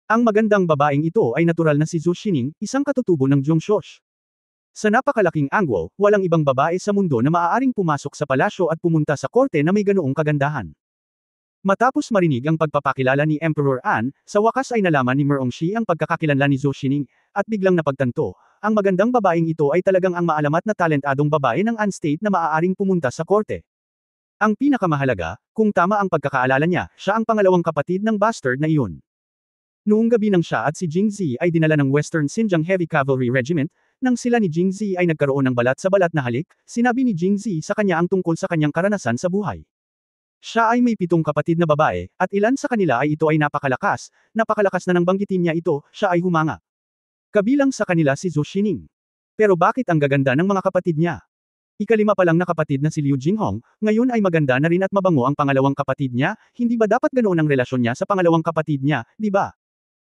Ang magandang babaeng ito ay natural na si Zhu Xining, isang katutubo ng Zhongshosh. Sa napakalaking Angwo, walang ibang babae sa mundo na maaaring pumasok sa palasyo at pumunta sa korte na may ganoong kagandahan. Matapos marinig ang pagpapakilala ni Emperor An, sa wakas ay nalaman ni Merong Shi ang pagkakakilanlan ni Zhou Xining, at biglang napagtanto, ang magandang babaeng ito ay talagang ang maalamat na talentadong babae ng An State na maaaring pumunta sa korte. Ang pinakamahalaga, kung tama ang pagkakaalala niya, siya ang pangalawang kapatid ng bastard na iyon. Noong gabi nang siya at si Jingzi ay dinala ng Western Xinjiang Heavy Cavalry Regiment, nang sila ni Jingzi ay nagkaroon ng balat sa balat na halik, sinabi ni Jingzi sa kanya ang tungkol sa kanyang karanasan sa buhay. Siya ay may 7 kapatid na babae, at ilan sa kanila ay ito ay napakalakas na nang banggitin niya ito, siya ay humanga. Kabilang sa kanila si Zhou Xining. Pero bakit ang gaganda ng mga kapatid niya? Ika-5 pa lang na kapatid na si Liu Jinghong, ngayon ay maganda na rin at mabango ang pangalawang kapatid niya, hindi ba dapat ganoon ang relasyon niya sa pangalawang kapatid niya, di ba?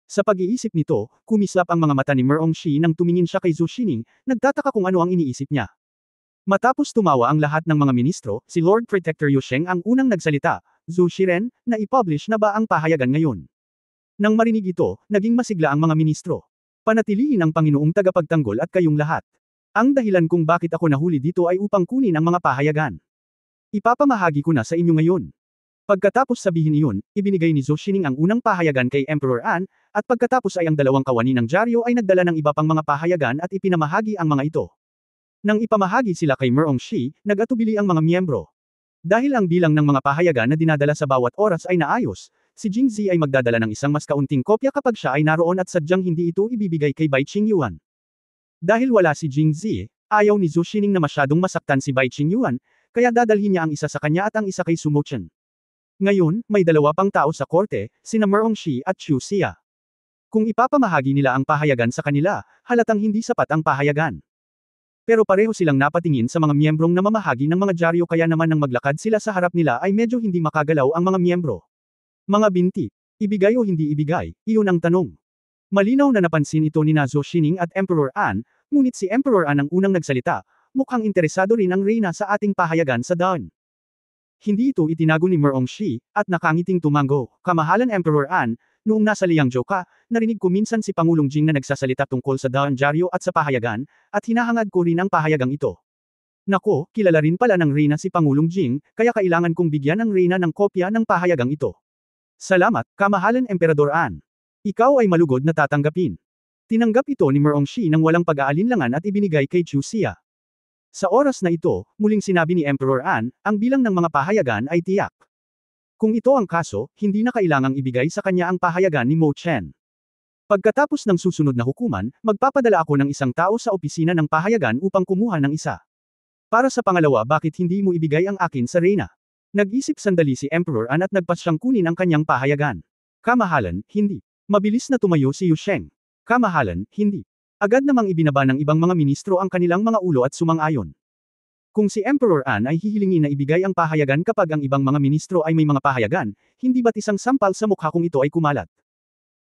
Sa pag-iisip nito, kumislap ang mga mata ni Merong Shi nang tumingin siya kay Zhou Xining, nagtataka kung ano ang iniisip niya. Matapos tumawa ang lahat ng mga ministro, si Lord Protector Yu Sheng ang unang nagsalita, Zhou Shiren, na i-publish na ba ang pahayagan ngayon? Nang marinig ito, naging masigla ang mga ministro. Panatilihin ang Panginoong tagapagtanggol at kayong lahat. Ang dahilan kung bakit ako nahuli dito ay upang kunin ang mga pahayagan. Ipapamahagi ko na sa inyo ngayon. Pagkatapos sabihin iyon, ibinigay ni Zhou Xining ang unang pahayagan kay Emperor An, at pagkatapos ay ang dalawang kawani ng dyaryo ay nagdala ng iba pang mga pahayagan at ipinamahagi ang mga ito. Nang ipamahagi sila kay Merong Shi, nag-atubili ang mga miyembro. Dahil ang bilang ng mga pahayagan na dinadala sa bawat oras ay naayos, si Jingzi ay magdadala ng isang mas kaunting kopya kapag siya ay naroon at sadyang hindi ito ibibigay kay Bai Qingyuan. Dahil wala si Jingzi, ayaw ni Zhou Xining na masyadong masaktan si Bai Qingyuan, kaya dadalhin niya ang isa sa kanya at ang isa kay Su Mochen. Ngayon, may 2 pang tao sa korte, sina Merong Shi at Chu Xia. Kung ipapamahagi nila ang pahayagan sa kanila, halatang hindi sapat ang pahayagan. Pero pareho silang napatingin sa mga miyembrong na mamahagi ng mga dyaryo kaya naman nang maglakad sila sa harap nila ay medyo hindi makagalaw ang mga miyembro. Mga binti, ibigay o hindi ibigay, iyon ang tanong. Malinaw na napansin ito ni Zhou Xining at Emperor An, ngunit si Emperor An ang unang nagsalita, mukhang interesado rin ang reyna sa ating pahayagan sa dawn. Hindi ito itinago ni Merong Shi, at nakangiting tumango, kamahalan Emperor An, noong nasa Liangzhou ka, narinig ko minsan si Pangulong Jing na nagsasalita tungkol sa dawn dyaryo at sa pahayagan, at hinahangad ko rin ang pahayagang ito. Nako, kilala rin pala ng reyna si Pangulong Jing, kaya kailangan kong bigyan ang reyna ng kopya ng pahayagang ito. Salamat, kamahalan Emperador An. Ikaw ay malugod na tatanggapin. Tinanggap ito ni Merongshi nang walang pag-aalinlangan at ibinigay kay Chu Xia. Sa oras na ito, muling sinabi ni Emperor An, ang bilang ng mga pahayagan ay tiyak. Kung ito ang kaso, hindi na kailangang ibigay sa kanya ang pahayagan ni Mo Chen. Pagkatapos ng susunod na hukuman, magpapadala ako ng isang tao sa opisina ng pahayagan upang kumuha ng isa. Para sa pangalawa, bakit hindi mo ibigay ang akin sa reyna? Nag-isip sandali si Emperor An at nagpasyang kunin ang kanyang pahayagan. Kamahalan, hindi. Mabilis na tumayo si Yu Sheng. Kamahalan, hindi. Agad namang ibinaba ng ibang mga ministro ang kanilang mga ulo at sumang-ayon. Kung si Emperor An ay hihilingin na ibigay ang pahayagan kapag ang ibang mga ministro ay may mga pahayagan, hindi ba't isang sampal sa mukha kung ito ay kumalat?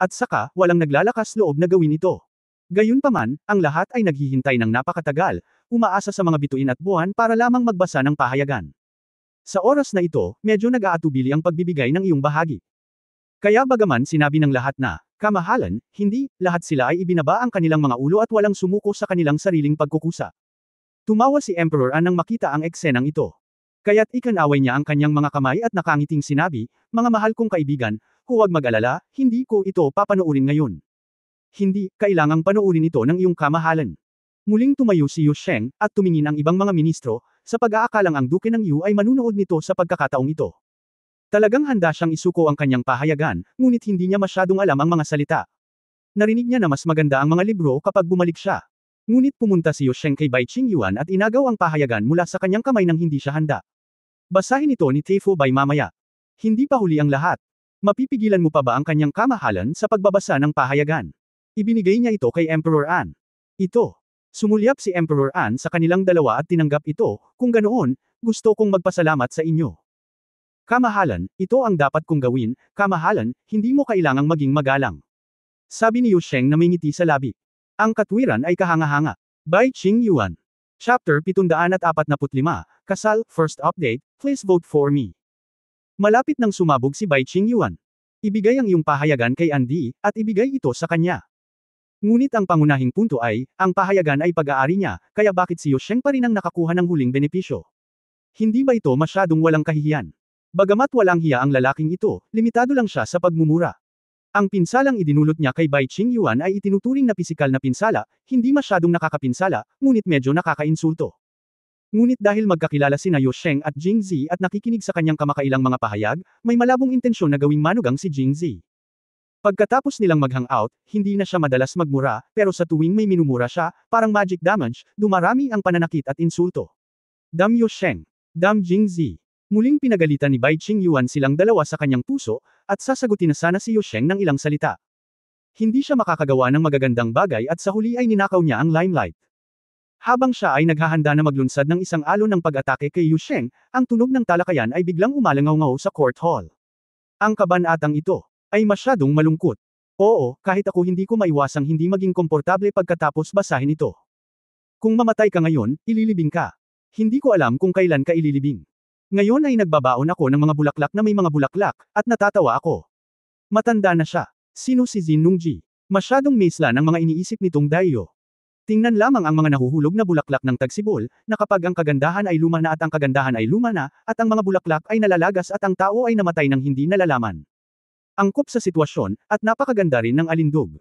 At saka, walang naglalakas loob na gawin ito. Gayunpaman, ang lahat ay naghihintay ng napakatagal, umaasa sa mga bituin at buwan para lamang magbasa ng pahayagan. Sa oras na ito, medyo nag-aatubili ang pagbibigay ng iyong bahagi. Kaya bagaman sinabi ng lahat na, kamahalan, hindi, lahat sila ay ibinaba ang kanilang mga ulo at walang sumuko sa kanilang sariling pagkukusa. Tumawa si Emperor An nang makita ang eksenang ito. Kaya't ikanaway niya ang kanyang mga kamay at nakangiting sinabi, mga mahal kong kaibigan, huwag mag-alala, hindi ko ito papanoorin ngayon. Hindi, kailangang panoorin ito ng iyong kamahalan. Muling tumayo si Yu Sheng, at tumingin ang ibang mga ministro, sa pag-aakalang ang duke ng Yu ay manunood nito sa pagkakataong ito. Talagang handa siyang isuko ang kanyang pahayagan, ngunit hindi niya masyadong alam ang mga salita. Narinig niya na mas maganda ang mga libro kapag bumalik siya. Ngunit pumunta si Yu Sheng kay Bai Qingyuan at inagaw ang pahayagan mula sa kanyang kamay nang hindi siya handa. Basahin ito ni Tefo Bai mamaya. Hindi pa huli ang lahat. Mapipigilan mo pa ba ang kanyang kamahalan sa pagbabasa ng pahayagan? Ibinigay niya ito kay Emperor An. Ito. Sumulyap si Emperor An sa kanilang dalawa at tinanggap ito, kung ganoon, gusto kong magpasalamat sa inyo. Kamahalan, ito ang dapat kong gawin, kamahalan, hindi mo kailangang maging magalang. Sabi ni Yu Sheng na may ngiti sa labi. Ang katwiran ay kahanga-hanga. Bai Qingyuan. Chapter 745, Kasal, First Update, Please vote for me. Malapit nang sumabog si Bai Qingyuan. Ibigay ang iyong pahayagan kay Andy, at ibigay ito sa kanya. Ngunit ang pangunahing punto ay, ang pahayagan ay pag-aari niya, kaya bakit si Yu Sheng pa rin ang nakakuha ng huling benepisyo? Hindi ba ito masyadong walang kahihiyan? Bagamat walang hiya ang lalaking ito, limitado lang siya sa pagmumura. Ang pinsalang idinulot niya kay Bai Qingyuan ay itinuturing na pisikal na pinsala, hindi masyadong nakakapinsala, ngunit medyo nakakainsulto. Ngunit dahil magkakilala sina Yu Sheng at Jing Zi at nakikinig sa kanyang kamakailang mga pahayag, may malabong intensyon na gawing manugang si Jing Zi. Pagkatapos nilang mag-hangout, hindi na siya madalas magmura, pero sa tuwing may minumura siya, parang magic damage, dumarami ang pananakit at insulto. Dam Yu Sheng. Dam Jing Zi. Muling pinagalitan ni Bai Qingyuan silang dalawa sa kanyang puso, at sasagutin na sana si Yu Sheng ng ilang salita. Hindi siya makakagawa ng magagandang bagay at sa huli ay ninakaw niya ang limelight. Habang siya ay naghahanda na maglunsad ng isang alon ng pag-atake kay Yu Sheng, ang tunog ng talakayan ay biglang umalangaw-ngaw sa court hall. Ang kabanatang ito ay masyadong malungkot. Oo, kahit ako hindi ko maiwasang hindi maging komportable pagkatapos basahin ito. Kung mamatay ka ngayon, ililibing ka. Hindi ko alam kung kailan ka ililibing. Ngayon ay nagbabaon ako ng mga bulaklak na may mga bulaklak, at natatawa ako. Matanda na siya. Sino si Jin Nungji? Masyadong mesla ng mga iniisip nitong Dayo. Tingnan lamang ang mga nahuhulog na bulaklak ng tagsibol, na kapag ang kagandahan ay luma na at ang kagandahan ay luma na, at ang mga bulaklak ay nalalagas at ang tao ay namatay ng hindi nalalaman. Angkop sa sitwasyon, at napakaganda rin ng alindog.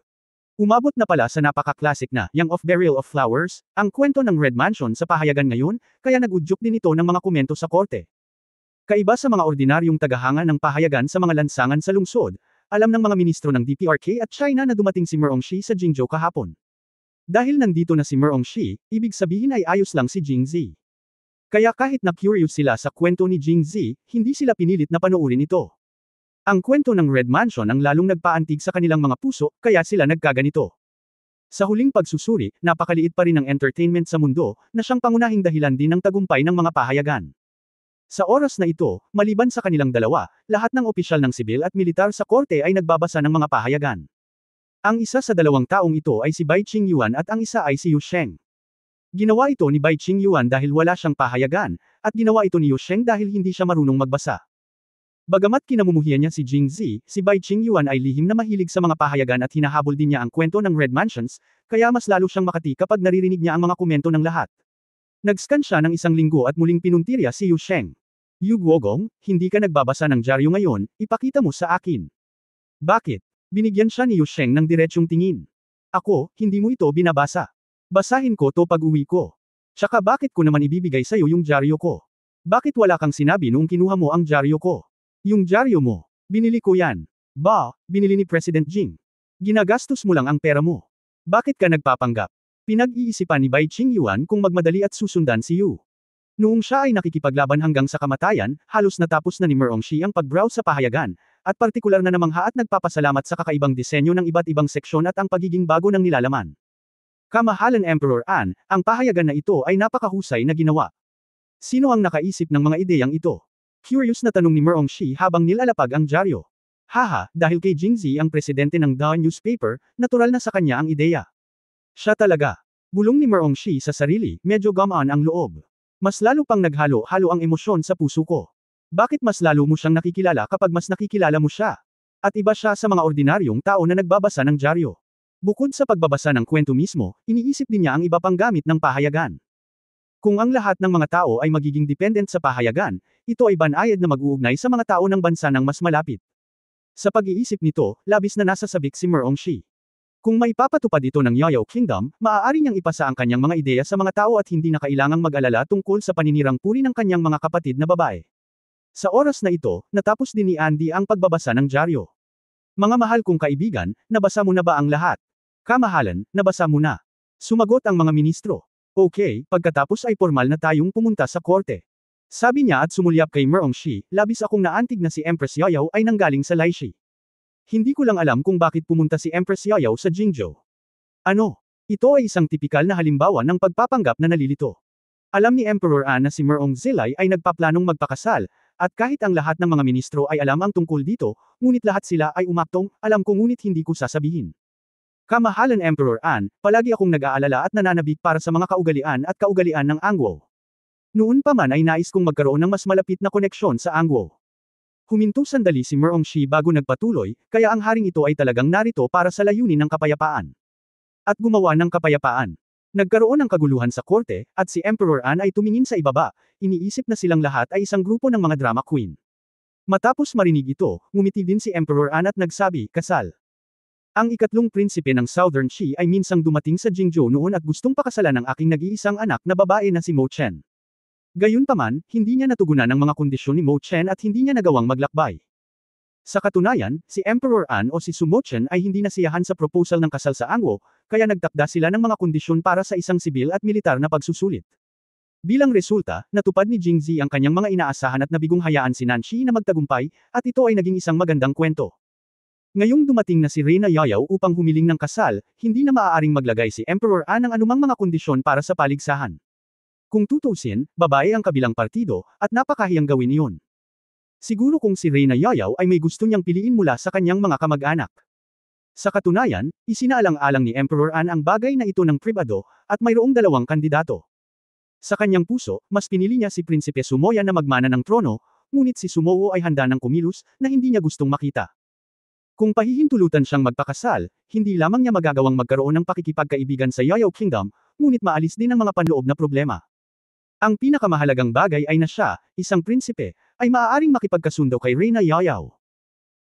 Umabot na pala sa napaka-classic na Yang of Burial of Flowers, ang kwento ng Red Mansion sa pahayagan ngayon, kaya nag-udyok din ito ng mga komento sa korte. Kaiba sa mga ordinaryong tagahanga ng pahayagan sa mga lansangan sa lungsod, alam ng mga ministro ng DPRK at China na dumating si Merongshi sa Jingzhou kahapon. Dahil nandito na si Merongshi, ibig sabihin ay ayos lang si Jing Zi. Kaya kahit na curious sila sa kwento ni Jing Zi, hindi sila pinilit na panoorin ito. Ang kwento ng Red Mansion ang lalong nagpaantig sa kanilang mga puso, kaya sila nagkaganito. Sa huling pagsusuri, napakaliit pa rin ng entertainment sa mundo, na siyang pangunahing dahilan din ng tagumpay ng mga pahayagan. Sa oras na ito, maliban sa kanilang dalawa, lahat ng opisyal ng sibil at militar sa korte ay nagbabasa ng mga pahayagan. Ang isa sa dalawang taong ito ay si Bai Qingyuan at ang isa ay si Yu Sheng. Ginawa ito ni Bai Qingyuan dahil wala siyang pahayagan, at ginawa ito ni Yu Sheng dahil hindi siya marunong magbasa. Bagamat kinamumuhian niya si Jing Zi, si Bai Qingyuan ay lihim na mahilig sa mga pahayagan at hinahabol din niya ang kwento ng Red Mansions, kaya mas lalo siyang makati kapag naririnig niya ang mga komento ng lahat. Nag-scan siya ng isang linggo at muling pinuntirya si Yu Sheng. Yu Guogong, hindi ka nagbabasa ng dyaryo ngayon, ipakita mo sa akin. Bakit? Binigyan siya ni Yu Sheng ng diretsyong tingin. Ako, hindi mo ito binabasa. Basahin ko to pag-uwi ko. Tsaka bakit ko naman ibibigay sa'yo yung dyaryo ko? Bakit wala kang sinabi noong kinuha mo ang dyaryo ko? Yung dyaryo mo. Binili ko yan. Ba, binili ni President Jing. Ginagastos mo lang ang pera mo. Bakit ka nagpapanggap? Pinag-iisipan ni Bai Qingyuan kung magmadali at susundan si Yu. Noong siya ay nakikipaglaban hanggang sa kamatayan, halos natapos na ni Merongshi ang pag-browse sa pahayagan, at partikular na namangha at nagpapasalamat sa kakaibang disenyo ng iba't ibang seksyon at ang pagiging bago ng nilalaman. Kamahalan Emperor An, ang pahayagan na ito ay napakahusay na ginawa. Sino ang nakaisip ng mga ideyang ito? Curious na tanong ni Merongshi habang nilalapag ang dyaryo. Haha, dahil kay Jingzi ang presidente ng Dawn newspaper, natural na sa kanya ang ideya. Siya talaga. Bulong ni Merongshi sa sarili, medyo gamaan ang loob. Mas lalo pang naghalo-halo ang emosyon sa puso ko. Bakit mas lalo mo siyang nakikilala kapag mas nakikilala mo siya? At iba siya sa mga ordinaryong tao na nagbabasa ng dyaryo. Bukod sa pagbabasa ng kwento mismo, iniisip din niya ang iba pang gamit ng pahayagan. Kung ang lahat ng mga tao ay magiging dependent sa pahayagan, ito ay banayad na mag-uugnay sa mga tao ng bansa ng mas malapit. Sa pag-iisip nito, labis na nasasabik si Merongshi. Kung maipapatupad ito ng Yaoyao Kingdom, maaari niyang ipasa ang kanyang mga ideya sa mga tao at hindi na kailangang mag-alala tungkol sa paninirang puri ng kanyang mga kapatid na babae. Sa oras na ito, natapos din ni Andy ang pagbabasa ng dyaryo. Mga mahal kong kaibigan, nabasa mo na ba ang lahat? Kamahalan, nabasa mo na. Sumagot ang mga ministro. Okay, pagkatapos ay formal na tayong pumunta sa korte. Sabi niya at sumulyap kay Merongshi, labis akong naantig na si Empress Yaoyao ay nanggaling sa Laishi. Hindi ko lang alam kung bakit pumunta si Empress Yaoyao sa Jingzhou. Ano? Ito ay isang tipikal na halimbawa ng pagpapanggap na nalilito. Alam ni Emperor An na si Merong Zilay ay nagpaplanong magpakasal, at kahit ang lahat ng mga ministro ay alam ang tungkol dito, ngunit lahat sila ay umaktong, alam ko ngunit hindi ko sasabihin. Kamahalan Emperor An, palagi akong nag-aalala at nananabik para sa mga kaugalian at kaugalian ng Angwo. Noon pa man ay nais kong magkaroon ng mas malapit na koneksyon sa Angwo. Huminto sandali si Merongshi bago nagpatuloy, kaya ang haring ito ay talagang narito para sa layunin ng kapayapaan. At gumawa ng kapayapaan. Nagkaroon ng kaguluhan sa korte, at si Emperor An ay tumingin sa ibaba, iniisip na silang lahat ay isang grupo ng mga drama queen. Matapos marinig ito, ngumiti din si Emperor An at nagsabi, kasal. Ang ikatlong prinsipe ng Southern Qi ay minsang dumating sa Jingzhou noon at gustong pakasalan ng aking nag-iisang anak na babae na si Mo Chen. Gayunpaman, hindi niya natugunan ang mga kondisyon ni Mo Chen at hindi niya nagawang maglakbay. Sa katunayan, si Emperor An o si Su Mo Chen ay hindi nasiyahan sa proposal ng kasal sa Angwo, kaya nagtakda sila ng mga kondisyon para sa isang sibil at militar na pagsusulit. Bilang resulta, natupad ni Jingzi ang kanyang mga inaasahan at nabigong hayaan si Nanshi na magtagumpay, at ito ay naging isang magandang kwento. Ngayong dumating na si Reyna Yaoyao upang humiling ng kasal, hindi na maaaring maglagay si Emperor An ng anumang mga kondisyon para sa paligsahan. Kung tutuusin, babae ang kabilang partido, at napakahiyang gawin iyon. Siguro kung si Reyna Yaoyao ay may gusto niyang piliin mula sa kanyang mga kamag-anak. Sa katunayan, isinaalang-alang ni Emperor An ang bagay na ito ng pribado, at mayroong dalawang kandidato. Sa kanyang puso, mas pinili niya si Prinsipe Sumoya na magmana ng trono, ngunit si Sumoo ay handa ng kumilos, na hindi niya gustong makita. Kung pahihintulutan siyang magpakasal, hindi lamang niya magagawang magkaroon ng pakikipagkaibigan sa Yaoyao Kingdom, ngunit maalis din ang mga panloob na problema. Ang pinakamahalagang bagay ay na siya, isang prinsipe, ay maaaring makipagkasundo kay Reyna Yaoyao.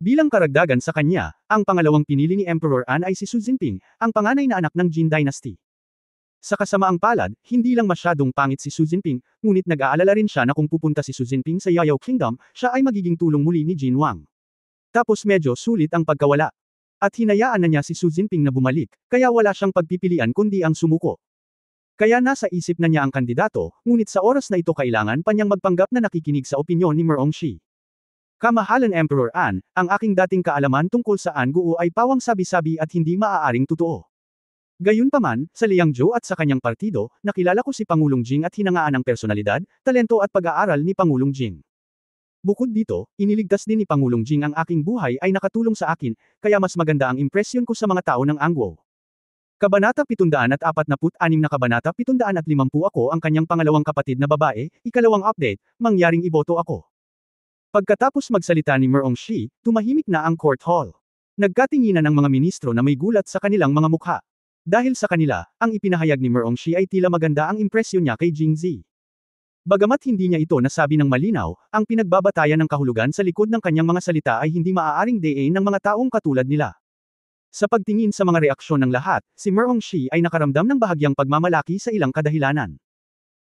Bilang karagdagan sa kanya, ang pangalawang pinili ni Emperor An ay si Su Jinping, ang panganay na anak ng Jin Dynasty. Sa kasamaang palad, hindi lang masyadong pangit si Su Jinping, ngunit nag-aalala rin siya na kung pupunta si Su Jinping sa Yaoyao Kingdom, siya ay magiging tulong muli ni Jin Wang. Tapos medyo sulit ang pagkawala. At hinayaan na niya si Su Jinping na bumalik, kaya wala siyang pagpipilian kundi ang sumuko. Kaya nasa isip na niya ang kandidato, ngunit sa oras na ito kailangan pa niyang magpanggap na nakikinig sa opinyon ni Merongshi. Kamahalan Emperor An, ang aking dating kaalaman tungkol sa Angguo ay pawang sabi-sabi at hindi maaaring totoo. Gayunpaman, sa Liangzhou at sa kanyang partido, nakilala ko si Pangulong Jing at hinangaan ang personalidad, talento at pag-aaral ni Pangulong Jing. Bukod dito, iniligtas din ni Pangulong Jing ang aking buhay ay nakatulong sa akin, kaya mas maganda ang impresyon ko sa mga tao ng Angguo. Kabanata 746 na Kabanata 750 ako ang kanyang pangalawang kapatid na babae, ikalawang update, mangyaring iboto ako. Pagkatapos magsalita ni Merongshi, tumahimik na ang court hall. Nagkatinginan ang mga ministro na may gulat sa kanilang mga mukha. Dahil sa kanila, ang ipinahayag ni Merongshi ay tila maganda ang impresyon niya kay Jingzi. Bagamat hindi niya ito nasabi ng malinaw, ang pinagbabatayan ng kahulugan sa likod ng kanyang mga salita ay hindi maaaring dein ng mga taong katulad nila. Sa pagtingin sa mga reaksyon ng lahat, si Merong Shi ay nakaramdam ng bahagyang pagmamalaki sa ilang kadahilanan.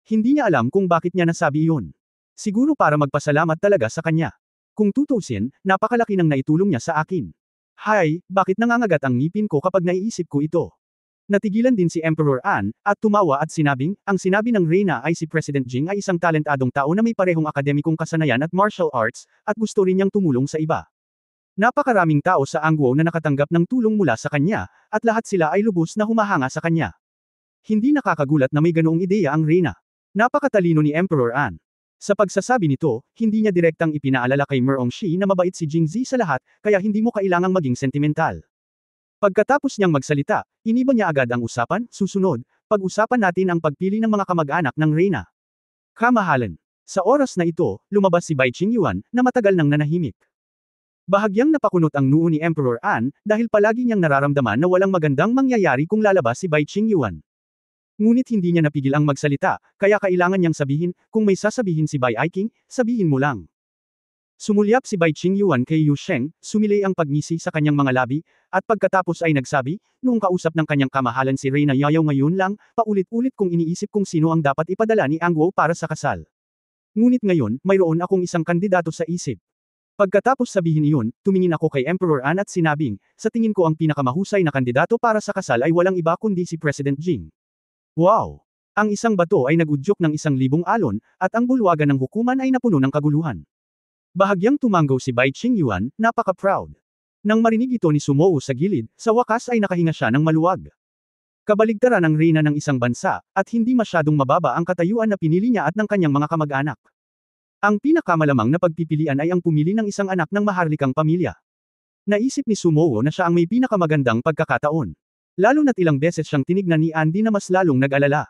Hindi niya alam kung bakit niya nasabi iyon. Siguro para magpasalamat talaga sa kanya. Kung tutusin, napakalaki ng naitulong niya sa akin. Hay, bakit nangangagat ang ngipin ko kapag naiisip ko ito? Natigilan din si Emperor An, at tumawa at sinabing, ang sinabi ng Reyna ay si President Jing ay isang talentadong tao na may parehong akademikong kasanayan at martial arts, at gusto rin niyang tumulong sa iba. Napakaraming tao sa Angguo na nakatanggap ng tulong mula sa kanya, at lahat sila ay lubos na humahanga sa kanya. Hindi nakakagulat na may ganoong ideya ang Reyna. Napakatalino ni Emperor An. Sa pagsasabi nito, hindi niya direktang ipinaalala kay Merong Shi na mabait si Jingzi sa lahat, kaya hindi mo kailangang maging sentimental. Pagkatapos niyang magsalita, iniba niya agad ang usapan. Susunod, pag-usapan natin ang pagpili ng mga kamag-anak ng Reyna. Kamahalan. Sa oras na ito, lumabas si Bai Qingyuan, na matagal nang nanahimik. Bahagyang napakunot ang noo ni Emperor An, dahil palagi niyang nararamdaman na walang magandang mangyayari kung lalabas si Bai Qingyuan. Ngunit hindi niya napigil ang magsalita, kaya kailangan niyang sabihin, kung may sasabihin si Bai Aiking, sabihin mo lang. Sumulyap si Bai Qingyuan kay Yu Sheng, sumilay ang pagngisi sa kanyang mga labi, at pagkatapos ay nagsabi, noong kausap ng kanyang kamahalan si Reyna Yayaw ngayon lang, paulit-ulit kong iniisip kung sino ang dapat ipadala ni Angguo para sa kasal. Ngunit ngayon, mayroon akong isang kandidato sa isip. Pagkatapos sabihin iyon, tumingin ako kay Emperor An at sinabing, sa tingin ko ang pinakamahusay na kandidato para sa kasal ay walang iba kundi si President Jing. Wow! Ang isang bato ay nagudyok ng 1,000 alon, at ang bulwagan ng hukuman ay napuno ng kaguluhan. Bahagyang tumanggaw si Bai Qingyuan, napaka-proud. Nang marinig ito ni Sumoo sa gilid, sa wakas ay nakahinga siya ng maluwag. Kabaligtaran ang reyna ng isang bansa, at hindi masyadong mababa ang katayuan na pinili niya at ng kanyang mga kamag-anak. Ang pinakamalamang na pagpipilian ay ang pumili ng isang anak ng maharlikang pamilya. Naisip ni Sumoo na siya ang may pinakamagandang pagkakataon. Lalo na't ilang beses siyang tinignan ni Andy na mas lalong nag-alala.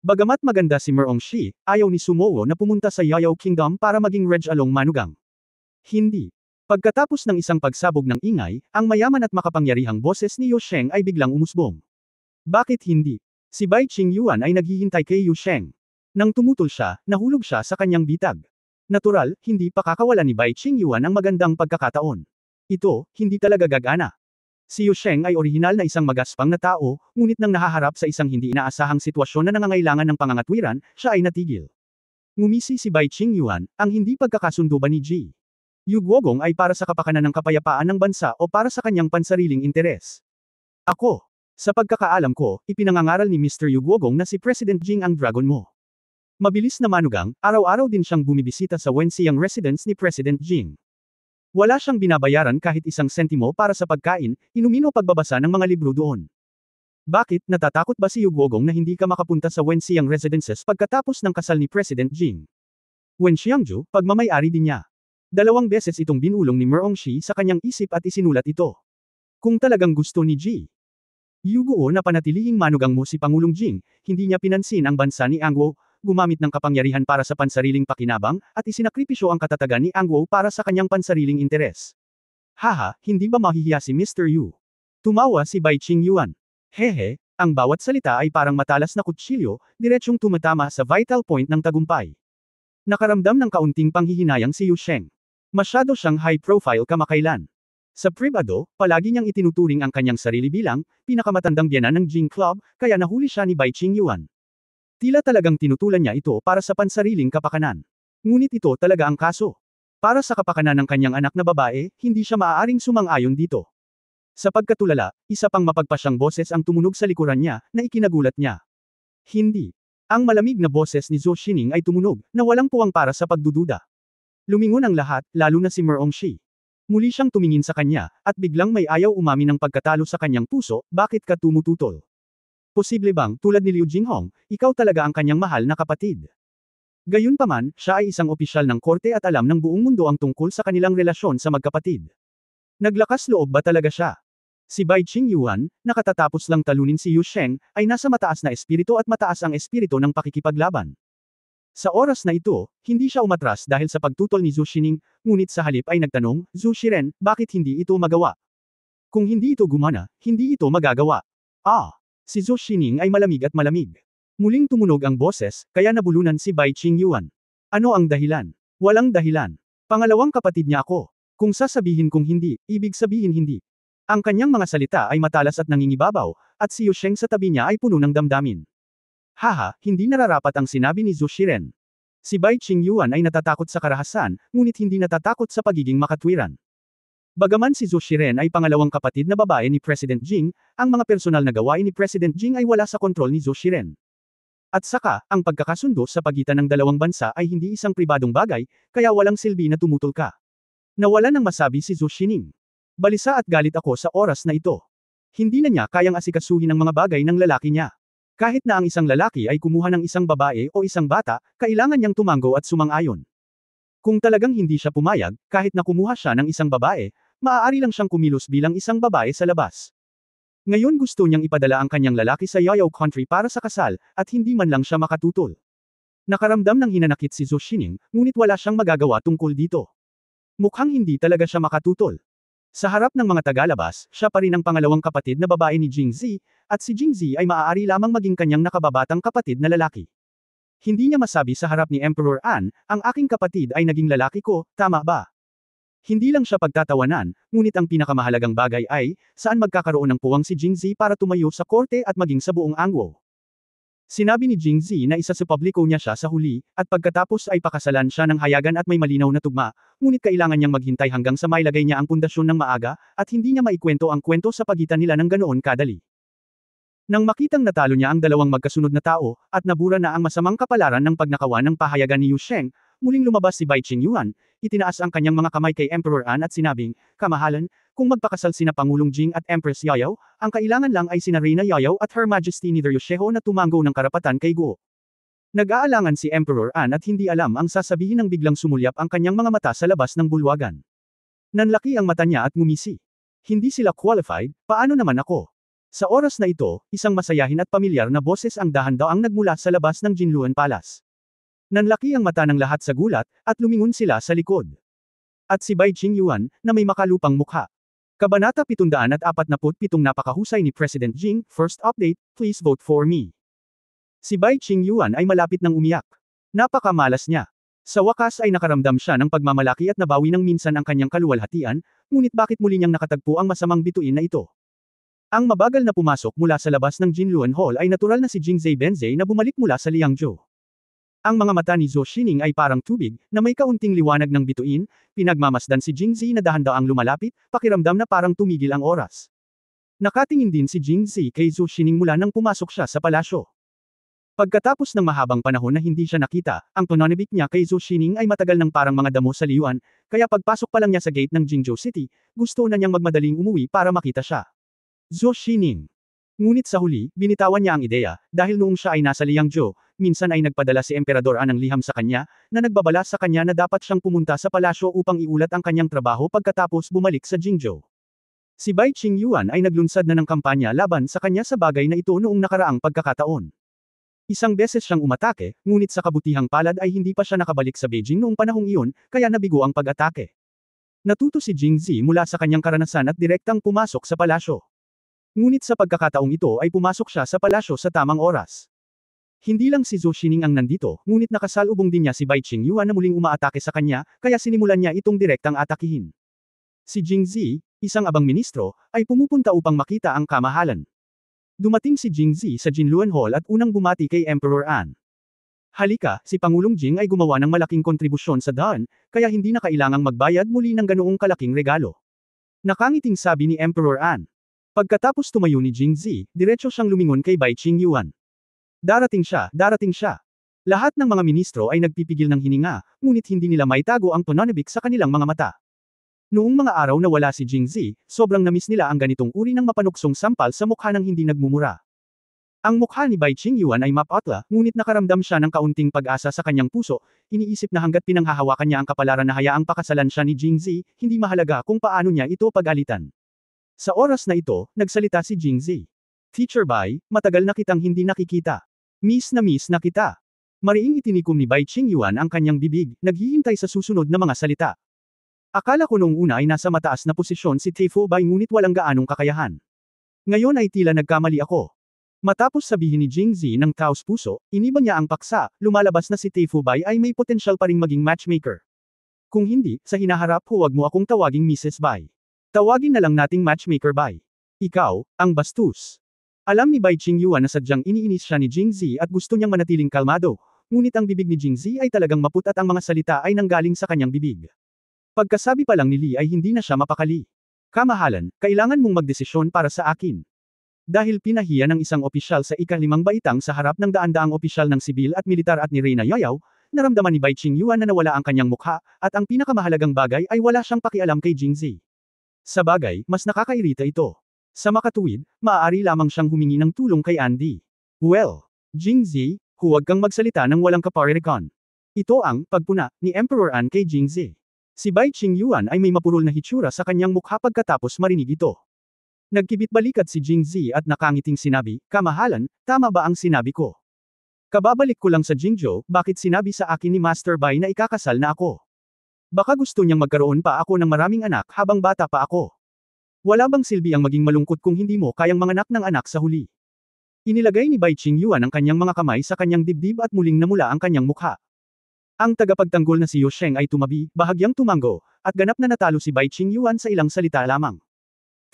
Bagamat maganda si Merong Shi, ayaw ni Sumoo na pumunta sa Yayaw Kingdom para maging Reg Along Manugang. Hindi. Pagkatapos ng isang pagsabog ng ingay, ang mayaman at makapangyarihang boses ni Yu Sheng ay biglang umusbong. Bakit hindi? Si Bai Qingyuan ay naghihintay kay Yu Sheng. Nang tumutol siya, nahulog siya sa kanyang bitag. Natural, hindi pakakawalan ni Bai Qingyuan ang magandang pagkakataon. Ito, hindi talaga gagana. Si Yu Sheng ay orihinal na isang magaspang na tao, ngunit nang nahaharap sa isang hindi inaasahang sitwasyon na nangangailangan ng pangangatwiran, siya ay natigil. Ngumisi si Bai Qingyuan, ang hindi pagkakasundo ba ni Ji Yu Guogong ay para sa kapakanan ng kapayapaan ng bansa o para sa kanyang pansariling interes? Ako. Sa pagkakaalam ko, ipinangangaral ni Mr. Yu Guogong na si President Jing ang dragon mo. Mabilis na manugang, araw-araw din siyang bumibisita sa Wenxiang residence ni President Jing. Wala siyang binabayaran kahit isang sentimo para sa pagkain, inumin o pagbabasa ng mga libro doon. Bakit, natatakot ba si Yu Guogong na hindi ka makapunta sa Wenxiang residences pagkatapos ng kasal ni President Jing? Wenxiangju, pagmamay-ari din niya. 2 beses itong binulong ni Merong Shi sa kanyang isip at isinulat ito. Kung talagang gusto ni Ji Yu Guo na panatilihing manugang mo si Pangulong Jing, hindi niya pinansin ang bansa ni Angguo, gumamit ng kapangyarihan para sa pansariling pakinabang, at isinakripisyo ang katatagan ni Angguo para sa kanyang pansariling interes. Haha, hindi ba mahihiya si Mr. Yu? Tumawa si Bai Qingyuan. Hehe, ang bawat salita ay parang matalas na kutsilyo, diretsyong tumatama sa vital point ng tagumpay. Nakaramdam ng kaunting panghihinayang si Yu Sheng. Masyado siyang high profile kamakailan. Sa pribado, palagi niyang itinuturing ang kanyang sarili bilang pinakamatandang biyenan ng Jing Club, kaya nahuli siya ni Bai Qingyuan. Tila talagang tinutulan niya ito para sa pansariling kapakanan. Ngunit ito talaga ang kaso. Para sa kapakanan ng kanyang anak na babae, hindi siya maaaring sumang-ayon dito. Sa pagkatulala, isa pang mapagpasyang boses ang tumunog sa likuran niya, na ikinagulat niya. Hindi. Ang malamig na boses ni Zhou Xining ay tumunog, na walang puwang para sa pagdududa. Lumingon ang lahat, lalo na si Merong Shi. Muli siyang tumingin sa kanya, at biglang may ayaw umamin ng pagkatalo sa kanyang puso, bakit ka tumututol? Posible bang, tulad ni Liu Jinghong, ikaw talaga ang kanyang mahal na kapatid? Gayunpaman, siya ay isang opisyal ng korte at alam ng buong mundo ang tungkol sa kanilang relasyon sa magkapatid. Naglakas loob ba talaga siya? Si Bai Qingyuan, nakatatapos lang talunin si Yu Sheng, ay nasa mataas na espiritu at mataas ang espiritu ng pakikipaglaban. Sa oras na ito, hindi siya umatras dahil sa pagtutol ni Zhou Xining, ngunit sa halip ay nagtanong, Zhou Shiren, bakit hindi ito magawa? Kung hindi ito gumana, hindi ito magagawa. Si Zhou Xining ay malamig at malamig. Muling tumunog ang boses, kaya nabulunan si Bai Qingyuan. Ano ang dahilan? Walang dahilan. Pangalawang kapatid niya ako. Kung sasabihin kong hindi, ibig sabihin hindi. Ang kanyang mga salita ay matalas at nangingibabaw, at si Yu Sheng sa tabi niya ay puno ng damdamin. Haha, hindi nararapat ang sinabi ni Zhu Shiren. Si Bai Qingyuan ay natatakot sa karahasan, ngunit hindi natatakot sa pagiging makatwiran. Bagaman si Zhu Shiren ay pangalawang kapatid na babae ni President Jing, ang mga personal na gawain ni President Jing ay wala sa kontrol ni Zhu Shiren. At saka, ang pagkakasundo sa pagitan ng dalawang bansa ay hindi isang pribadong bagay, kaya walang silbi na tumutol ka. Nawalan ng masabi si Zhu Shining. Balisa at galit ako sa oras na ito. Hindi na niya kayang asikasuhin ang mga bagay ng lalaki niya. Kahit na ang isang lalaki ay kumuha ng isang babae o isang bata, kailangan niyang tumanggo at sumang-ayon. Kung talagang hindi siya pumayag, kahit na kumuha siya ng isang babae, maaari lang siyang kumilos bilang isang babae sa labas. Ngayon gusto niyang ipadala ang kanyang lalaki sa Yayao Country para sa kasal, at hindi man lang siya makatutol. Nakaramdam ng hinanakit si Zhu Shining, ngunit wala siyang magagawa tungkol dito. Mukhang hindi talaga siya makatutol. Sa harap ng mga tagalabas, siya pa rin ang pangalawang kapatid na babae ni Jingzi, at si Jingzi ay maaari lamang maging kanyang nakababatang kapatid na lalaki. Hindi niya masabi sa harap ni Emperor An, ang aking kapatid ay naging lalaki ko, tama ba? Hindi lang siya pagtatawanan, ngunit ang pinakamahalagang bagay ay, saan magkakaroon ng puwang si Jingzi para tumayo sa korte at maging sa buong Angwo. Sinabi ni Jingzi na isa sa publiko niya siya sa huli, at pagkatapos ay pakasalan siya ng hayagan at may malinaw na tugma, ngunit kailangan niyang maghintay hanggang sa mailagay niya ang pundasyon ng maaga, at hindi niya maikwento ang kwento sa pagitan nila ng ganoon kadali. Nang makitang natalo niya ang dalawang magkasunod na tao, at nabura na ang masamang kapalaran ng pagnakawan ng pahayagan ni Yu Sheng, muling lumabas si Bai Qingyuan, itinaas ang kanyang mga kamay kay Emperor An at sinabing, "Kamahalan, kung magpakasal sina Pangulong Jing at Empress Yayao, ang kailangan lang ay sina Reyna Yayao at Her Majesty ni Yusheho na tumanggo ng karapatan kay Guo." Nag-aalangan si Emperor An at hindi alam ang sasabihin nang biglang sumulyap ang kanyang mga mata sa labas ng bulwagan. Nanlaki ang mata niya at ngumisi. Hindi sila qualified, paano naman ako? Sa oras na ito, isang masayahin at pamilyar na boses ang dahan-daang nagmula sa labas ng Jinluan Palace. Nanlaki ang mata ng lahat sa gulat, at lumingon sila sa likod. At si Bai Qingyuan, na may makalupang mukha. Kabanata 747 napakahusay ni President Jing, first update, please vote for me. Si Bai Qingyuan ay malapit ng umiyak. Napakamalas niya. Sa wakas ay nakaramdam siya ng pagmamalaki at nabawi ng minsan ang kanyang kaluwalhatian, ngunit bakit muli niyang nakatagpo ang masamang bituin na ito? Ang mabagal na pumasok mula sa labas ng Jinluan Hall ay natural na si Jingzei Benzei na bumalik mula sa Liangzhou. Ang mga mata ni Zhou Shining ay parang tubig, na may kaunting liwanag ng bituin, pinagmamasdan si Jingzi na dahan-daang lumalapit, pakiramdam na parang tumigil ang oras. Nakatingin din si Jingzi kay Zhou Shining mula nang pumasok siya sa palasyo. Pagkatapos ng mahabang panahon na hindi siya nakita, ang tonanibik niya kay Zhou Shining ay matagal ng parang mga damo sa liyuan, kaya pagpasok pa lang niya sa gate ng Jingzhou City, gusto na niyang magmadaling umuwi para makita siya. Zhou Shining. Ngunit sa huli, binitawan niya ang ideya, dahil noong siya ay nasa Liangzhou, minsan ay nagpadala si Emperador An ng liham sa kanya, na nagbabala sa kanya na dapat siyang pumunta sa palasyo upang iulat ang kanyang trabaho pagkatapos bumalik sa Jingzhou. Si Bai Qingyuan ay naglunsad na ng kampanya laban sa kanya sa bagay na ito noong nakaraang pagkakataon. Isang beses siyang umatake, ngunit sa kabutihang palad ay hindi pa siya nakabalik sa Beijing noong panahong iyon, kaya nabigo ang pag-atake. Natuto si Jingzi mula sa kanyang karanasan at direktang pumasok sa palasyo. Ngunit sa pagkakataong ito ay pumasok siya sa palasyo sa tamang oras. Hindi lang si Zhou Shining ang nandito, ngunit nakasalubong din niya si Bai Qingyuan na muling umaatake sa kanya, kaya sinimulan niya itong direktang atakihin. Si Jingzi, isang abang ministro, ay pumupunta upang makita ang kamahalan. Dumating si Jingzi sa Jinluan Hall at unang bumati kay Emperor An. Halika, si Pangulong Jing ay gumawa ng malaking kontribusyon sa daan, kaya hindi na kailangang magbayad muli ng ganoong kalaking regalo. Nakangiting sabi ni Emperor An. Pagkatapos tumayo ni Jingzi, diretso siyang lumingon kay Bai Qingyuan. Darating siya, darating siya. Lahat ng mga ministro ay nagpipigil ng hininga, ngunit hindi nila maitago ang tonanibik sa kanilang mga mata. Noong mga araw na wala si Jingzi, sobrang namiss nila ang ganitong uri ng mapanuksong sampal sa mukha ng hindi nagmumura. Ang mukha ni Bai Qingyuan ay mapatla, ngunit nakaramdam siya ng kaunting pag-asa sa kanyang puso, iniisip na hanggat pinanghahawakan niya ang kapalaran na hayaang pakasalan siya ni Jingzi, hindi mahalaga kung paano niya ito pagalitan. Sa oras na ito, nagsalita si Jingzi. Teacher Bai, matagal na kitang hindi nakikita. Miss na kita. Mariing itinikom ni Bai Qingyuan ang kanyang bibig, naghihintay sa susunod na mga salita. Akala ko noong una ay nasa mataas na posisyon si Tefo Bai ngunit walang gaanong kakayahan. Ngayon ay tila nagkamali ako. Matapos sabihin ni Jingzi ng taos puso, iniba niya ang paksa, lumalabas na si Tefo Bai ay may potensyal pa ring maging matchmaker. Kung hindi, sa hinaharap huwag mo akong tawaging Mrs. Bai. Tawagin na lang nating matchmaker Bai. Ikaw, ang bastos. Alam ni Bai Qingyuan na sadyang iniinis siya ni Jingzi at gusto niyang manatiling kalmado, ngunit ang bibig ni Jingzi ay talagang maput at ang mga salita ay nanggaling sa kanyang bibig. Pagkasabi pa lang ni Li ay hindi na siya mapakali. Kamahalan, kailangan mong magdesisyon para sa akin. Dahil pinahiya ng isang opisyal sa ika-5 baitang sa harap ng daan-daang opisyal ng sibil at militar at ni Reyna Yayaw, naramdaman ni Bai Qingyuan na nawala ang kanyang mukha, at ang pinakamahalagang bagay ay wala siyang pakialam kay Jingzi. Sa bagay, mas nakakairita ito. Sa makatuwid, maaari lamang siyang humingi ng tulong kay Andy. Well, Jingzi, huwag kang magsalita ng walang kaparirikon. Ito ang pagpuna ni Emperor An kay Jingzi. Si Bai Qingyuan ay may mapurol na hitsura sa kanyang mukha pagkatapos marinig ito. Nagkibit-balikat si Jingzi at nakangiting sinabi, "Kamahalan, tama ba ang sinabi ko? Kababalik ko lang sa Jingzhou, bakit sinabi sa akin ni Master Bai na ikakasal na ako? Baka gusto niyang magkaroon pa ako ng maraming anak habang bata pa ako. Wala bang silbi ang maging malungkot kung hindi mo kayang manganak ng anak sa huli?" Inilagay ni Bai Qingyuan ang kanyang mga kamay sa kanyang dibdib at muling namula ang kanyang mukha. Ang tagapagtanggol na si Yu Sheng ay tumabi, bahagyang tumanggo, at ganap na natalo si Bai Qingyuan sa ilang salita lamang.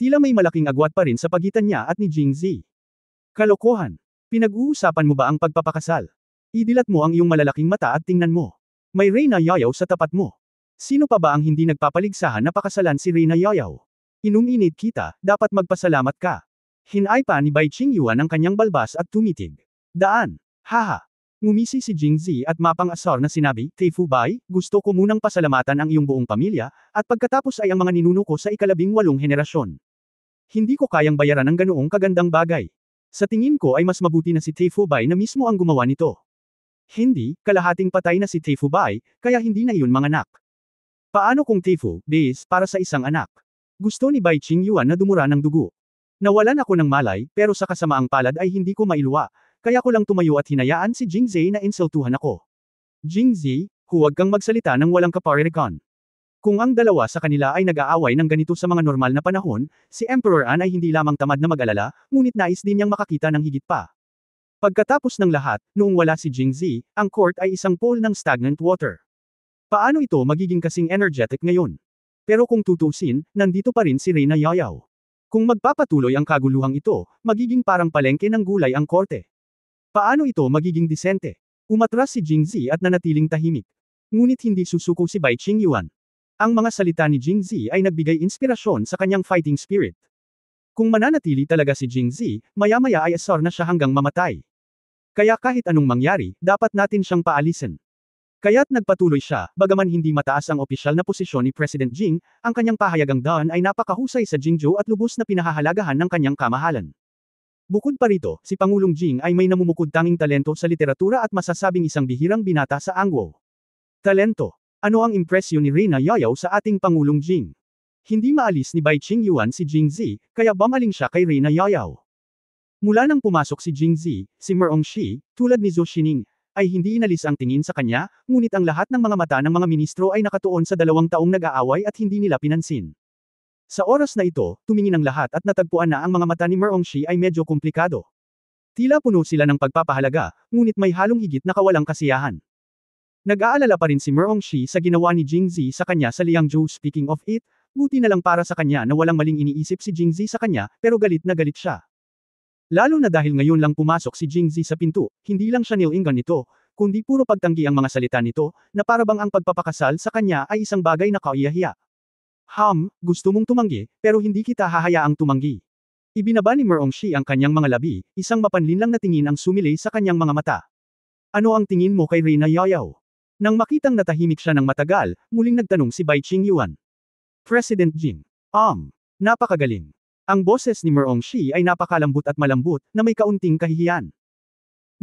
Tila may malaking agwat pa rin sa pagitan niya at ni Jingzi. Kalokohan. Pinag-uusapan mo ba ang pagpapakasal? Idilat mo ang iyong malalaking mata at tingnan mo. May Reyna Yayaw sa tapat mo. Sino pa ba ang hindi nagpapaligsahan na pakasalan si Reyna Yayaw? Inuminit kita, dapat magpasalamat ka. Hinay pa ni Bai Qingyuan ang kanyang balbas at tumitig. Daan. Haha. Ngumisi si Jingzi at mapang-asar na sinabi, "Teifu Bai, gusto ko munang pasalamatan ang iyong buong pamilya, at pagkatapos ay ang mga ninuno ko sa ika-18 henerasyon. Hindi ko kayang bayaran ang ganoong kagandang bagay. Sa tingin ko ay mas mabuti na si Teifu Bai na mismo ang gumawa nito. Hindi, kalahating patay na si Teifu Bai, kaya hindi na iyon manganak. Paano kung Teifu, base, para sa isang anak? Gusto ni Bai Qingyuan na dumura ng dugo. Nawalan ako ng malay, pero sa kasamaang palad ay hindi ko mailuwa, kaya ko lang tumayo at hinayaan si Jingzi na insultuhan ako. Jingzi, huwag kang magsalita ng walang kaparirikon. Kung ang dalawa sa kanila ay nag-aaway ng ganito sa mga normal na panahon, si Emperor An ay hindi lamang tamad na mag-alala, ngunit nais din niyang makakita ng higit pa. Pagkatapos ng lahat, noong wala si Jingzi, ang court ay isang pool ng stagnant water. Paano ito magiging kasing energetic ngayon? Pero kung tutusin, nandito pa rin si Reyna Yayaw. Kung magpapatuloy ang kaguluhang ito, magiging parang palengke ng gulay ang korte. Paano ito magiging disente? Umatras si Jingzi at nanatiling tahimik. Ngunit hindi susuko si Bai Qingyuan. Ang mga salita ni Jingzi ay nagbigay inspirasyon sa kanyang fighting spirit. Kung mananatili talaga si Jingzi, maya-maya ay asar na siya hanggang mamatay. Kaya kahit anong mangyari, dapat natin siyang paalisin. Kaya't nagpatuloy siya, bagaman hindi mataas ang opisyal na posisyon ni President Jing, ang kanyang pahayagang daan ay napakahusay sa Jingzhou at lubos na pinahahalagahan ng kanyang kamahalan. Bukod pa rito, si Pangulong Jing ay may namumukod-tanging talento sa literatura at masasabing isang bihirang binata sa Angwo. Talento. Ano ang impresyon ni Reyna Yayaw sa ating Pangulong Jing? Hindi maalis ni Bai Qingyuan si Jingzi, kaya bumaling siya kay Reyna Yayaw. Mula nang pumasok si Jingzi, si Merong Shi, tulad ni Zhou Xining, ay hindi inalis ang tingin sa kanya, ngunit ang lahat ng mga mata ng mga ministro ay nakatuon sa 2 taong nag-aaway at hindi nila pinansin. Sa oras na ito, tumingin ang lahat at natagpuan na ang mga mata ni Merong Shi ay medyo komplikado. Tila puno sila ng pagpapahalaga, ngunit may halong higit na kawalang kasiyahan. Nag-aalala pa rin si Merong Shi sa ginawa ni Jingzi sa kanya sa Liangzhou. Speaking of it, buti na lang para sa kanya na walang maling iniisip si Jingzi sa kanya, pero galit na galit siya. Lalo na dahil ngayon lang pumasok si Jingzi sa pinto, hindi lang siya nilingan nito, kundi puro pagtanggi ang mga salita nito, na parabang ang pagpapakasal sa kanya ay isang bagay na kaiyahiya. Gusto mong tumanggi, pero hindi kita hahayaang tumanggi. Ibinaba ni Merong Shi ang kanyang mga labi, isang mapanlinlang na tingin ang sumilay sa kanyang mga mata. Ano ang tingin mo kay Reyna Yayaw? Nang makitang natahimik siya ng matagal, muling nagtanong si Bai Qingyuan. President Jing. Napakagaling. Ang boses ni Merong Shi ay napakalambot at malambot, na may kaunting kahihiyan.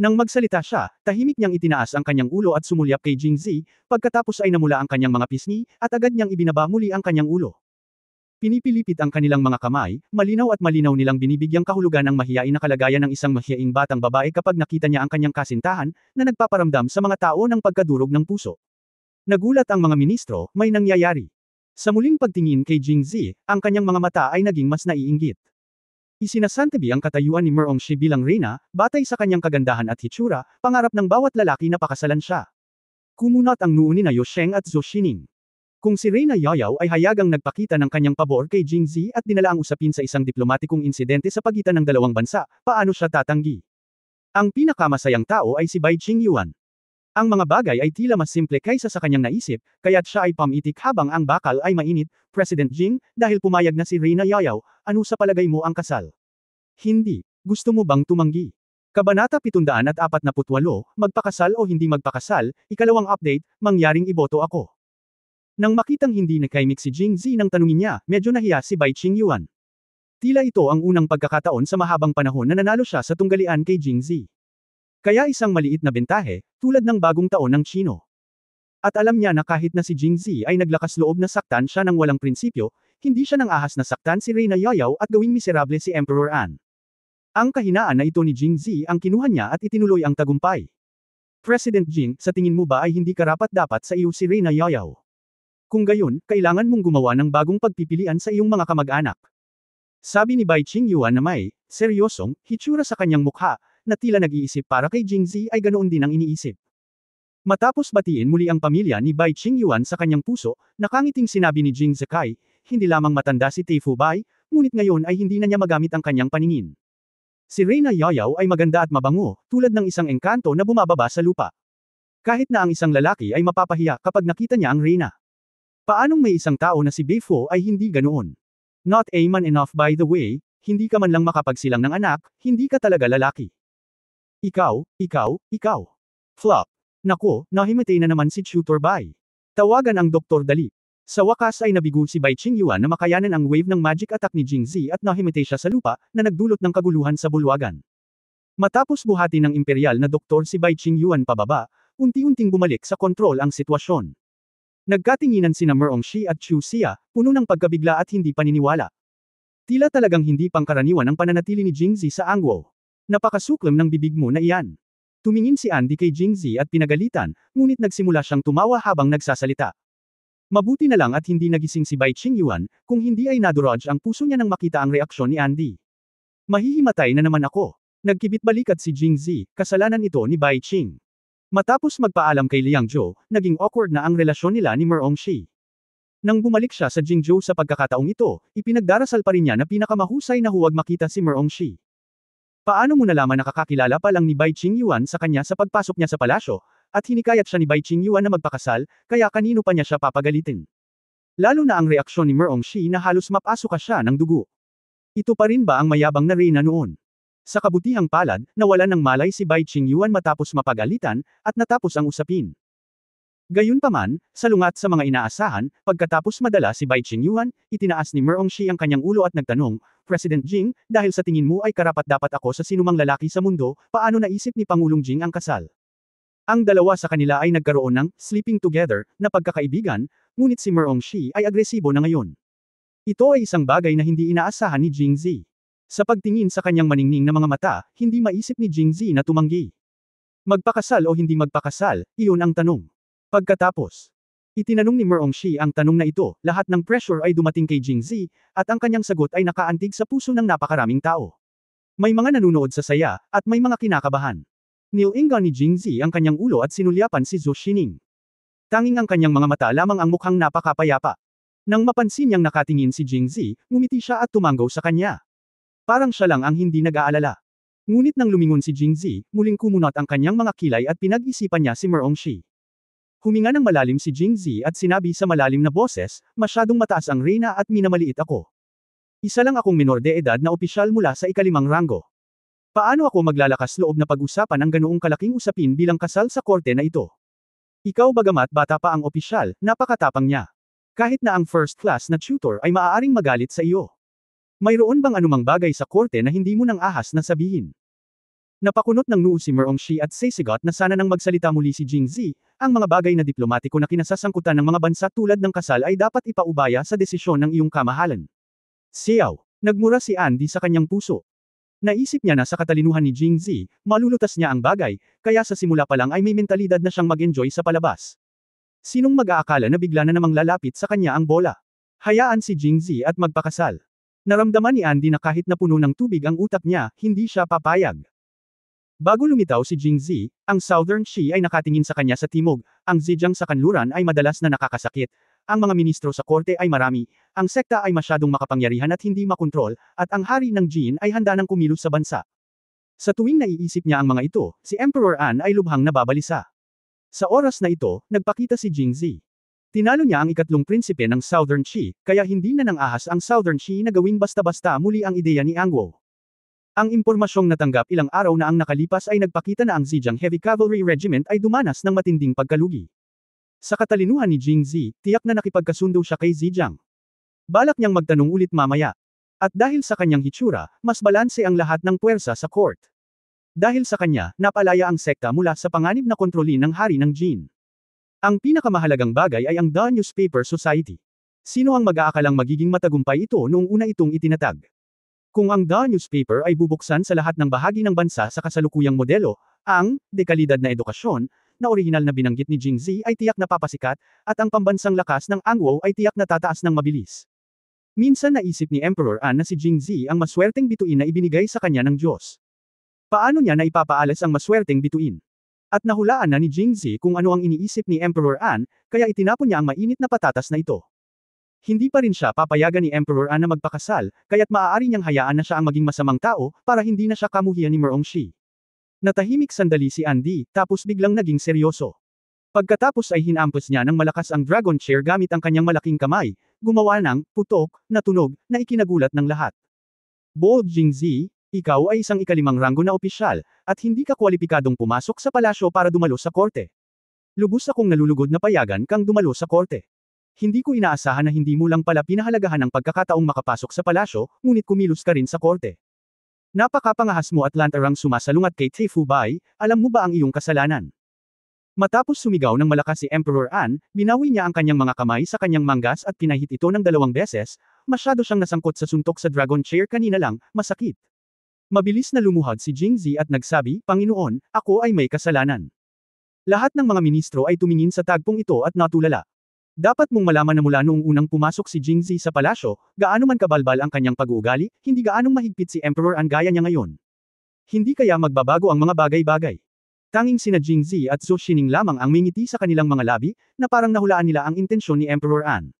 Nang magsalita siya, tahimik niyang itinaas ang kanyang ulo at sumulyap kay Jingzi, pagkatapos ay namula ang kanyang mga pisngi, at agad niyang ibinaba muli ang kanyang ulo. Pinipilipit ang kanilang mga kamay, malinaw at malinaw nilang binibigyang kahulugan ang mahiyain na kalagayan ng isang mahiyaing batang babae kapag nakita niya ang kanyang kasintahan, na nagpaparamdam sa mga tao ng pagkadurog ng puso. Nagulat ang mga ministro, may nangyayari. Sa muling pagtingin kay Jingzi, ang kanyang mga mata ay naging mas naiinggit. Isinasantabi ang katayuan ni Merong Shi bilang reyna, batay sa kanyang kagandahan at hitsura, pangarap ng bawat lalaki na pakasalan siya. Kumunat ang noo ni Yu Sheng at Zhou Xining. Kung si Reyna Yayaw ay hayagang nagpakita ng kanyang pabor kay Jingzi at dinala ang usapin sa isang diplomatikong insidente sa pagitan ng dalawang bansa, paano siya tatanggi? Ang pinakamasayang tao ay si Bai Qingyuan. Ang mga bagay ay tila mas simple kaysa sa kanyang naisip, kaya't siya ay pamitik habang ang bakal ay mainit. President Jing, dahil pumayag na si Reyna Yayaw, ano sa palagay mo ang kasal? Hindi. Gusto mo bang tumanggi? Kabanata 748, magpakasal o hindi magpakasal, ikalawang update, mangyaring iboto ako. Nang makitang hindi nakaimik si Jingzi nang tanungin niya, medyo nahiya si Bai Qingyuan. Tila ito ang unang pagkakataon sa mahabang panahon na nanalo siya sa tunggalian kay Jingzi. Kaya isang maliit na bentahe, tulad ng bagong taon ng Chino. At alam niya na kahit na si Jingzi ay naglakas loob na saktan siya ng walang prinsipyo, hindi siya nang ahas na saktan si Reyna Yayaw at gawing miserable si Emperor An. Ang kahinaan na ito ni Jingzi ang kinuha niya at itinuloy ang tagumpay. President Jing, sa tingin mo ba ay hindi karapat-dapat sa iyo si Reyna Yayaw? Kung gayon, kailangan mong gumawa ng bagong pagpipilian sa iyong mga kamag-anak. Sabi ni Bai Qingyuan na may seryosong hitsura sa kanyang mukha, na tila nag-iisip para kay Jingzi ay ganoon din ang iniisip. Matapos batiin muli ang pamilya ni Bai Qingyuan sa kanyang puso, nakangiting sinabi ni Jing Zekai, hindi lamang matanda si Teifu Bai, ngunit ngayon ay hindi na niya magamit ang kanyang paningin. Si Reyna Yayaw ay maganda at mabango, tulad ng isang engkanto na bumababa sa lupa. Kahit na ang isang lalaki ay mapapahiya kapag nakita niya ang Reyna. Paanong may isang tao na si Beifo ay hindi ganoon? Not a man enough by the way, hindi ka man lang makapagsilang ng anak, hindi ka talaga lalaki. Ikaw. Flop. Naku, nahimatay na naman si Tutor Bai. Tawagan ang Dr. Dali. Sa wakas ay nabigo si Bai Qingyuan na makayanan ang wave ng magic attack ni Jingzi at nahimatay siya sa lupa, na nagdulot ng kaguluhan sa bulwagan. Matapos buhati ng imperial na doktor si Bai Qingyuan pababa, unti-unting bumalik sa kontrol ang sitwasyon. Nagkatinginan sina Merong Shi at Chu Xia, puno ng pagkabigla at hindi paniniwala. Tila talagang hindi pangkaraniwan ang pananatili ni Jingzi sa Angwo. Napakasuklam ng bibig mo na iyan. Tumingin si Andy kay Jingzi at pinagalitan, ngunit nagsimula siyang tumawa habang nagsasalita. Mabuti na lang at hindi nagising si Bai Qingyuan, kung hindi ay nadurog ang puso niya nang makita ang reaksyon ni Andy. Mahihimatay na naman ako. Nagkibit balikat si Jingzi, kasalanan ito ni Bai Qing. Matapos magpaalam kay Liang Zhou, naging awkward na ang relasyon nila ni Merong Shi. Nang bumalik siya sa Jingzhou sa pagkakataong ito, ipinagdarasal pa rin niya na pinakamahusay na huwag makita si Merong Shi. Paano mo nalaman nakakakilala pa lang ni Bai Qingyuan sa kanya sa pagpasok niya sa palasyo, at hinikayat siya ni Bai Qingyuan na magpakasal, kaya kanino pa niya siya papagalitin? Lalo na ang reaksyon ni Merong Shi na halos mapasuka siya ng dugo. Ito pa rin ba ang mayabang na reyna noon? Sa kabutihang palad, nawalan ng malay si Bai Qingyuan matapos mapagalitan, at natapos ang usapin. Gayunpaman, salungat sa mga inaasahan, pagkatapos madala si Bai Qingyuan, itinaas ni Merong Shi ang kanyang ulo at nagtanong, President Jing, dahil sa tingin mo ay karapat-dapat ako sa sinumang lalaki sa mundo, paano naisip ni Pangulong Jing ang kasal? Ang dalawa sa kanila ay nagkaroon ng sleeping together na pagkakaibigan, ngunit si Merong Shi ay agresibo na ngayon. Ito ay isang bagay na hindi inaasahan ni Jingzi. Sa pagtingin sa kanyang maningning na mga mata, hindi maisip ni Jingzi na tumanggi. Magpakasal o hindi magpakasal, iyon ang tanong. Pagkatapos, itinanong ni Merong Shi ang tanong na ito, lahat ng pressure ay dumating kay Jingzi, at ang kanyang sagot ay nakaantig sa puso ng napakaraming tao. May mga nanunood sa saya, at may mga kinakabahan. Nilingan ni Jingzi ang kanyang ulo at sinulyapan si Zhou Xining. Tanging ang kanyang mga mata lamang ang mukhang napakapayapa. Nang mapansin niyang nakatingin si Jingzi, ngumiti siya at tumanggaw sa kanya. Parang siya lang ang hindi nag-aalala. Ngunit nang lumingon si Jingzi, muling kumunot ang kanyang mga kilay at pinag-isipan niya si Merong Shi. Huminga ng malalim si Jingzi at sinabi sa malalim na boses, masyadong mataas ang reyna at minamaliit ako. Isa lang akong minor de edad na opisyal mula sa ikalimang ranggo. Paano ako maglalakas loob na pag-usapan ang ganoong kalaking usapin bilang kasal sa korte na ito? Ikaw bagamat bata pa ang opisyal, napakatapang niya. Kahit na ang first class na tutor ay maaaring magalit sa iyo. Mayroon bang anumang bagay sa korte na hindi mo nang ahas na sabihin? Napakunot ng noo si Merong Shi at sisigot na sana nang magsalita muli si Jingzi, ang mga bagay na diplomatiko na kinasasangkutan ng mga bansa tulad ng kasal ay dapat ipaubaya sa desisyon ng iyong kamahalan. Siyaw, nagmura si Andy sa kanyang puso. Naisip niya na sa katalinuhan ni Jingzi, malulutas niya ang bagay, kaya sa simula pa lang ay may mentalidad na siyang mag-enjoy sa palabas. Sinong mag-aakala na bigla na namang lalapit sa kanya ang bola? Hayaan si Jingzi at magpakasal. Naramdaman ni Andy na kahit na puno ng tubig ang utak niya, hindi siya papayag. Bago lumitaw si Jingzi, ang Southern Shi ay nakatingin sa kanya sa timog, ang Zhejiang sa kanluran ay madalas na nakakasakit, ang mga ministro sa korte ay marami, ang sekta ay masyadong makapangyarihan at hindi makontrol, at ang hari ng Jin ay handa ng kumilos sa bansa. Sa tuwing naiisip niya ang mga ito, si Emperor An ay lubhang nababalisa. Sa oras na ito, nagpakita si Jingzi. Tinalo niya ang ikatlong prinsipe ng Southern Qi, kaya hindi na nang ahas ang Southern Qi na gawing basta-basta muli ang ideya ni Angwo. Ang impormasyong natanggap ilang araw na ang nakalipas ay nagpakita na ang Zhejiang Heavy Cavalry Regiment ay dumanas ng matinding pagkalugi. Sa katalinuhan ni Jingzi, tiyak na nakipagkasundo siya kay Zhejiang. Balak niyang magtanong ulit mamaya. At dahil sa kanyang hitsura, mas balanse ang lahat ng puwersa sa court. Dahil sa kanya, napalaya ang sekta mula sa panganib na kontrolin ng hari ng Jin. Ang pinakamahalagang bagay ay ang The Newspaper Society. Sino ang mag-aakalang magiging matagumpay ito noong una itong itinatag? Kung ang The Newspaper ay bubuksan sa lahat ng bahagi ng bansa sa kasalukuyang modelo, ang dekalidad na edukasyon, na orihinal na binanggit ni Jingzi ay tiyak na papasikat, at ang pambansang lakas ng Angwo ay tiyak na tataas ng mabilis. Minsan naisip ni Emperor An na si Jingzi ang maswerteng bituin na ibinigay sa kanya ng Diyos. Paano niya na ipapaalis ang maswerteng bituin? At nahulaan na ni Jingzi kung ano ang iniisip ni Emperor An, kaya itinapon niya ang mainit na patatas na ito. Hindi pa rin siya papayagan ni Emperor An na magpakasal, kaya't maaari niyang hayaan na siya ang maging masamang tao, para hindi na siya kamuhian ni Merongshi. Natahimik sandali si Andy, tapos biglang naging seryoso. Pagkatapos ay hinampas niya ng malakas ang dragon chair gamit ang kanyang malaking kamay, gumawa ng putok na tunog na ikinagulat ng lahat. Bold Jingzi, ikaw ay isang ikalimang ranggo na opisyal, at hindi ka kwalipikadong pumasok sa palasyo para dumalo sa korte. Lubos akong nalulugod na payagan kang dumalo sa korte. Hindi ko inaasahan na hindi mo lang pala pinahalagahan ang pagkakataong makapasok sa palasyo, ngunit kumilos ka rin sa korte. Napakapangahas mo at lantarang sumasalungat kay Teifu Bai, alam mo ba ang iyong kasalanan? Matapos sumigaw ng malakas si Emperor An, binawi niya ang kanyang mga kamay sa kanyang manggas at pinahit ito ng 2 beses, masyado siyang nasangkot sa suntok sa dragon chair kanina lang, masakit. Mabilis na lumuhad si Jingzi at nagsabi, Panginoon, ako ay may kasalanan. Lahat ng mga ministro ay tumingin sa tagpong ito at natulala. Dapat mong malaman na mula noong unang pumasok si Jingzi sa palasyo, gaano man kabalbal ang kanyang pag-uugali, hindi gaanong mahigpit si Emperor An gaya niya ngayon. Hindi kaya magbabago ang mga bagay-bagay. Tanging sina Jingzi at Zhou Xining lamang ang may ngiti sa kanilang mga labi, na parang nahulaan nila ang intensyon ni Emperor An.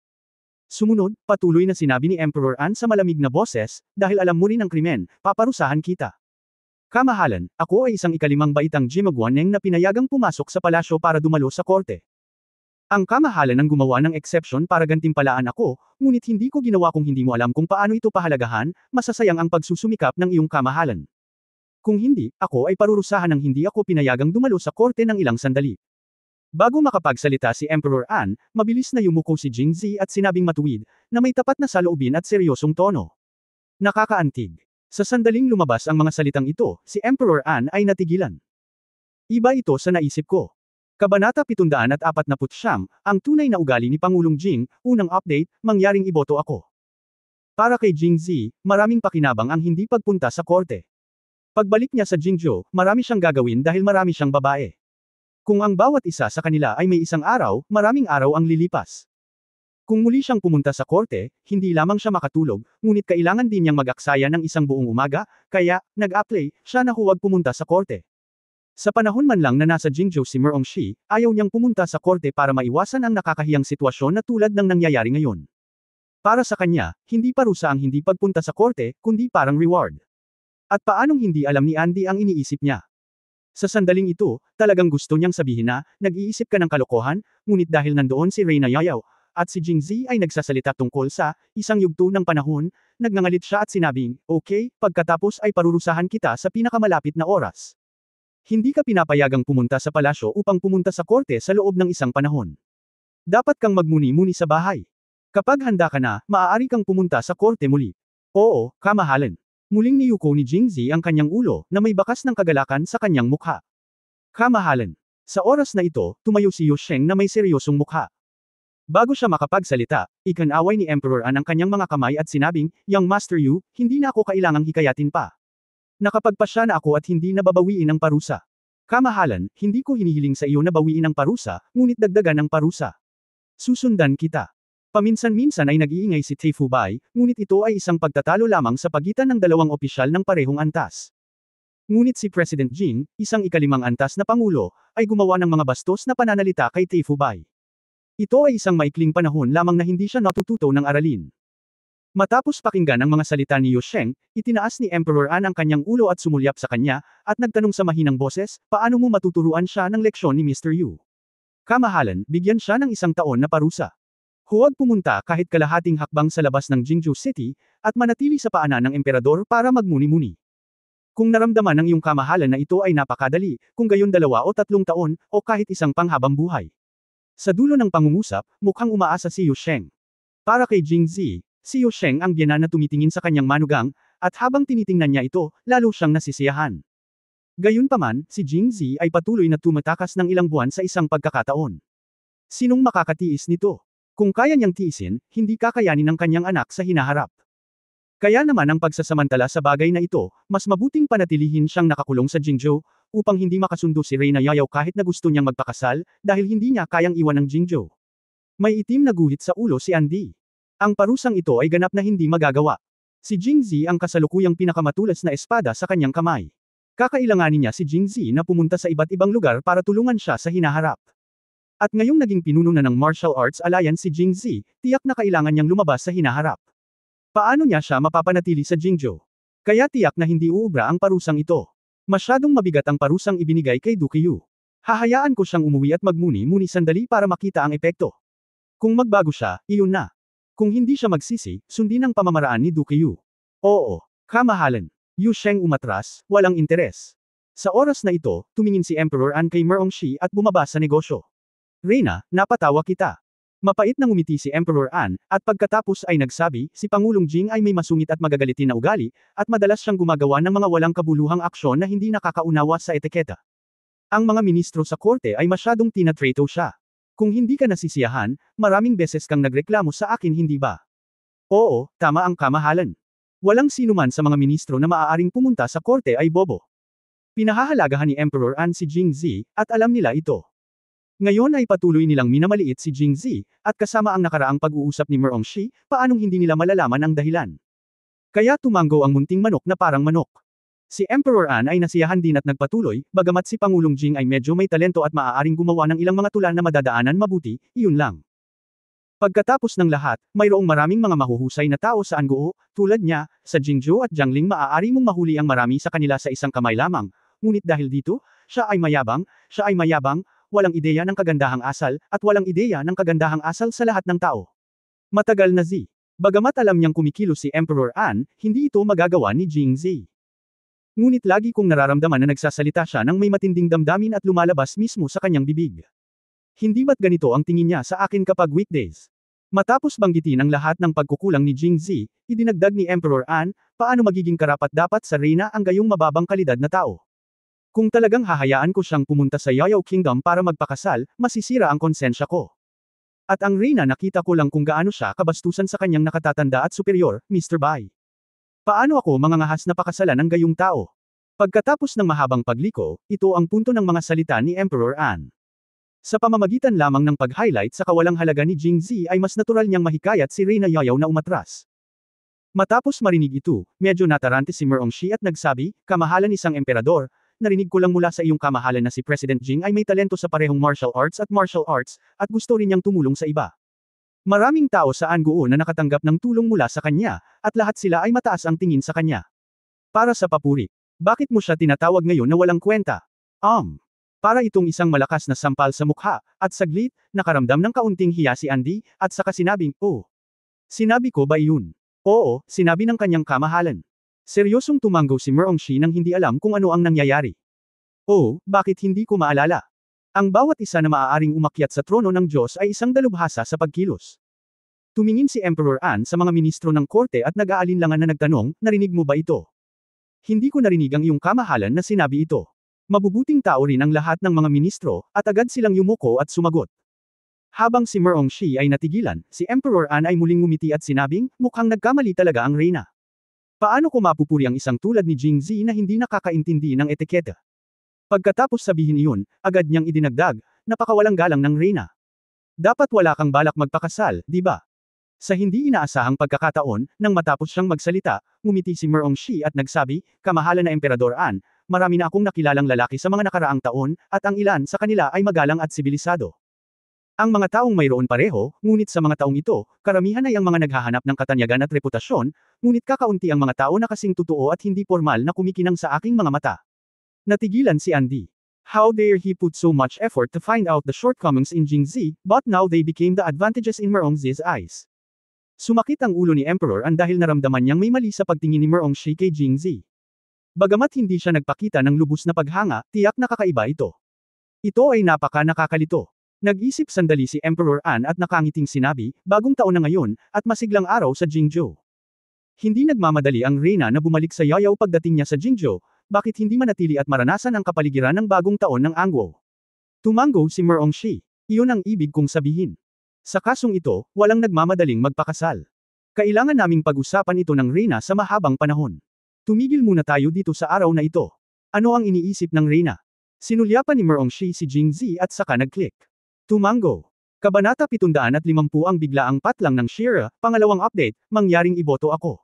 Sumunod, patuloy na sinabi ni Emperor An sa malamig na boses, dahil alam mo rin ang krimen, paparusahan kita. Kamahalan, ako ay isang ikalimang baitang Jimagwaneng na pinayagang pumasok sa palasyo para dumalo sa korte. Ang kamahalan ang gumawa ng exception para gantimpalaan ako, ngunit hindi ko ginawa kung hindi mo alam kung paano ito pahalagahan, masasayang ang pagsusumikap ng iyong kamahalan. Kung hindi, ako ay parurusahan ng hindi ako pinayagang dumalo sa korte ng ilang sandali. Bago makapagsalita si Emperor An, mabilis na yumuko si Jingzi at sinabing matuwid, na may tapat na saloobin at seryosong tono. Nakakaantig. Sa sandaling lumabas ang mga salitang ito, si Emperor An ay natigilan. Iba ito sa naisip ko. Kabanata 749, ang tunay na ugali ni Pangulong Jing, unang update, mangyaring iboto ako. Para kay Jingzi, maraming pakinabang ang hindi pagpunta sa korte. Pagbalik niya sa Jingzhou, marami siyang gagawin dahil marami siyang babae. Kung ang bawat isa sa kanila ay may isang araw, maraming araw ang lilipas. Kung muli siyang pumunta sa korte, hindi lamang siya makatulog, ngunit kailangan din niyang mag-aksaya ng isang buong umaga, kaya, nag-apply, siya na huwag pumunta sa korte. Sa panahon man lang na nasa Jingzhou si Merongshi, ayaw niyang pumunta sa korte para maiwasan ang nakakahiyang sitwasyon na tulad ng nangyayari ngayon. Para sa kanya, hindi parusa ang hindi pagpunta sa korte, kundi parang reward. At paanong hindi alam ni Andy ang iniisip niya? Sa sandaling ito, talagang gusto niyang sabihin na, nag-iisip ka ng kalokohan, ngunit dahil nandoon si Reyna Yayaw, at si Jingzi ay nagsasalita tungkol sa, isang yugto ng panahon, nagngangalit siya at sinabing, okay, pagkatapos ay parurusahan kita sa pinakamalapit na oras. Hindi ka pinapayagang pumunta sa palasyo upang pumunta sa korte sa loob ng isang panahon. Dapat kang magmuni-muni sa bahay. Kapag handa ka na, maaari kang pumunta sa korte muli. Oo, kamahalan. Muling niyuko ni Jingzi ang kanyang ulo, na may bakas ng kagalakan sa kanyang mukha. Kamahalan. Sa oras na ito, tumayo si Yu Sheng na may seryosong mukha. Bago siya makapagsalita, ikinaway ni Emperor An ang kanyang mga kamay at sinabing, Young Master Yu, hindi na ako kailangang hikayatin pa. Nakapagpasya na ako at hindi na babawiin ang parusa. Kamahalan, hindi ko hinihiling sa iyo na bawiin ang parusa, ngunit dagdagan ang parusa. Susundan kita. Paminsan-minsan ay nag-iingay si Teifu Bai, ngunit ito ay isang pagtatalo lamang sa pagitan ng dalawang opisyal ng parehong antas. Ngunit si President Jing, isang ikalimang antas na pangulo, ay gumawa ng mga bastos na pananalita kay Teifu Bai. Ito ay isang maikling panahon lamang na hindi siya natututo ng aralin. Matapos pakinggan ang mga salita ni Yu Sheng, itinaas ni Emperor An ang kanyang ulo at sumulyap sa kanya, at nagtanong sa mahinang boses, paano mo matuturuan siya ng leksyon ni Mr. Yu? Kamahalan, bigyan siya ng 1 taon na parusa. Huwag pumunta kahit kalahating hakbang sa labas ng Jingzhou City, at manatili sa paanan ng emperador para magmuni-muni. Kung naramdaman ng iyong kamahalan na ito ay napakadali, kung gayon 2 o 3 taon, o kahit isang panghabang buhay. Sa dulo ng pangungusap, mukhang umaasa si Yu Sheng. Para kay Jingzi, si Yu Sheng ang biyana na tumitingin sa kanyang manugang, at habang tinitingnan niya ito, lalo siyang nasisiyahan. Gayunpaman, si Jingzi ay patuloy na tumatakas ng ilang buwan sa isang pagkakataon. Sinong makakatiis nito? Kung kaya niyang tiisin, hindi kakayanin ng kanyang anak sa hinaharap. Kaya naman ang pagsasamantala sa bagay na ito, mas mabuting panatilihin siyang nakakulong sa Jingzhou, upang hindi makasundo si Reyna Yayaw kahit na gusto niyang magpakasal, dahil hindi niya kayang iwan ang Jingzhou. May itim na guhit sa ulo si Andy. Ang parusang ito ay ganap na hindi magagawa. Si Jingzi ang kasalukuyang pinakamatulas na espada sa kanyang kamay. Kakailanganin niya si Jingzi na pumunta sa iba't ibang lugar para tulungan siya sa hinaharap. At ngayong naging pinuno na ng Martial Arts Alliance si Jingzi, tiyak na kailangan niyang lumabas sa hinaharap. Paano niya siya mapapanatili sa Jingzhou? Kaya tiyak na hindi uubra ang parusang ito. Masyadong mabigat ang parusang ibinigay kay Duke Yu. Hahayaan ko siyang umuwi at magmuni-muni sandali para makita ang epekto. Kung magbago siya, iyon na. Kung hindi siya magsisi, sundin ang pamamaraan ni Duke Yu. Oo, kamahalan. Yu Sheng umatras, walang interes. Sa oras na ito, tumingin si Emperor An kay Merongshi at bumaba sa negosyo. Reyna, napatawa kita. Mapait na ngumiti si Emperor An, at pagkatapos ay nagsabi, si Pangulong Jing ay may masungit at magagalitin na ugali, at madalas siyang gumagawa ng mga walang kabuluhang aksyon na hindi nakakaunawa sa etiketa. Ang mga ministro sa korte ay masyadong tinatrato siya. Kung hindi ka nasisiyahan, maraming beses kang nagreklamo sa akin hindi ba? Oo, tama ang kamahalan. Walang sinuman sa mga ministro na maaaring pumunta sa korte ay bobo. Pinahahalagahan ni Emperor An si Jingzi, at alam nila ito. Ngayon ay patuloy nilang minamaliit si Jingzi, at kasama ang nakaraang pag-uusap ni Merongshi, paanong hindi nila malalaman ang dahilan. Kaya tumango ang munting manok na parang manok. Si Emperor An ay nasiyahan din at nagpatuloy, bagamat si Pangulong Jing ay medyo may talento at maaaring gumawa ng ilang mga tula na madadaanan mabuti, iyon lang. Pagkatapos ng lahat, mayroong maraming mga mahuhusay na tao sa Anguo, tulad niya, sa Jingzhou at Jiangling maaari mong mahuli ang marami sa kanila sa isang kamay lamang, ngunit dahil dito, siya ay mayabang, walang ideya ng kagandahang asal, at walang ideya ng kagandahang asal sa lahat ng tao. Matagal na bagamat alam niyang kumikilos si Emperor An, hindi ito magagawa ni Jingzi. Ngunit lagi kong nararamdaman na nagsasalita siya ng may matinding damdamin at lumalabas mismo sa kanyang bibig. Hindi ba't ganito ang tingin niya sa akin kapag weekdays? Matapos banggitin ang lahat ng pagkukulang ni Jingzi, idinagdag ni Emperor An, paano magiging karapat-dapat sa Reyna ang gayong mababang kalidad na tao? Kung talagang hahayaan ko siyang pumunta sa Yayaw Kingdom para magpakasal, masisira ang konsensya ko. At ang Reyna nakita ko lang kung gaano siya kabastusan sa kanyang nakatatanda at superior, Mr. Bai. Paano ako mangangahas na pakasalan ng gayong tao? Pagkatapos ng mahabang pagliko, ito ang punto ng mga salita ni Emperor An. Sa pamamagitan lamang ng pag-highlight sa kawalang halaga ni Jingzi ay mas natural niyang mahikayat si Reyna Yayaw na umatras. Matapos marinig ito, medyo natarante si Merongshi at nagsabi, kamahalan isang emperador, narinig ko lang mula sa iyong kamahalan na si President Jing ay may talento sa parehong martial arts, at gusto rin niyang tumulong sa iba. Maraming tao sa Anguo na nakatanggap ng tulong mula sa kanya, at lahat sila ay mataas ang tingin sa kanya. Para sa papuri, bakit mo siya tinatawag ngayon na walang kwenta? Para itong isang malakas na sampal sa mukha, at saglit, nakaramdam ng kaunting hiya si Andy, at saka sinabing, oh. Sinabi ko ba iyon? Oo, sinabi ng kanyang kamahalan. Seryosong tumango si Merongshi nang hindi alam kung ano ang nangyayari. Oh, bakit hindi ko maalala? Ang bawat isa na maaaring umakyat sa trono ng Diyos ay isang dalubhasa sa pagkilos. Tumingin si Emperor An sa mga ministro ng korte at nag-aalinlangan na nagtanong, narinig mo ba ito? Hindi ko narinig ang iyong kamahalan na sinabi ito. Mabubuting tao rin ang lahat ng mga ministro, at agad silang yumuko at sumagot. Habang si Merongshi ay natigilan, si Emperor An ay muling ngumiti at sinabing, mukhang nagkamali talaga ang Reyna. Paano ko mapupuri ang isang tulad ni Jingzi na hindi nakakaintindi ng etiketa? Pagkatapos sabihin iyon, agad niyang idinagdag, napakawalang galang ng Reyna. Dapat wala kang balak magpakasal, di ba? Sa hindi inaasahang pagkakataon, nang matapos siyang magsalita, ngumiti si Merongshi at nagsabi, kamahalan na Emperador An, marami na akong nakilalang lalaki sa mga nakaraang taon, at ang ilan sa kanila ay magalang at sibilisado. Ang mga taong mayroon pareho, ngunit sa mga taong ito, karamihan ay ang mga naghahanap ng katanyagan at reputasyon, ngunit kakaunti ang mga tao na kasing totoo at hindi formal na kumikinang sa aking mga mata. Natigilan si Andy. How dare he put so much effort to find out the shortcomings in Jingzi, but now they became the advantages in Merongzi's eyes. Sumakit ang ulo ni Emperor An dahil naramdaman niyang may mali sa pagtingin ni Merongshi kay Jingzi. Bagamat hindi siya nagpakita ng lubos na paghanga, tiyak na kakaiba ito. Ito ay nakakalito. Nag-isip sandali si Emperor An at nakangiting sinabi, bagong taon na ngayon, at masiglang araw sa Jingzhou. Hindi nagmamadali ang reyna na bumalik sa Yayaw pagdating niya sa Jingzhou, bakit hindi manatili at maranasan ang kapaligiran ng bagong taon ng Angwo? Tumango si Merongshi. Iyon ang ibig kong sabihin. Sa kasong ito, walang nagmamadaling magpakasal. Kailangan naming pag-usapan ito ng reyna sa mahabang panahon. Tumigil muna tayo dito sa araw na ito. Ano ang iniisip ng reyna? Sinulyapan ni Merongshi si Jingzi at saka nag-click. Tumango. Kabanata 750 ang biglaang patlang ng Shira, pangalawang update, mangyaring iboto ako.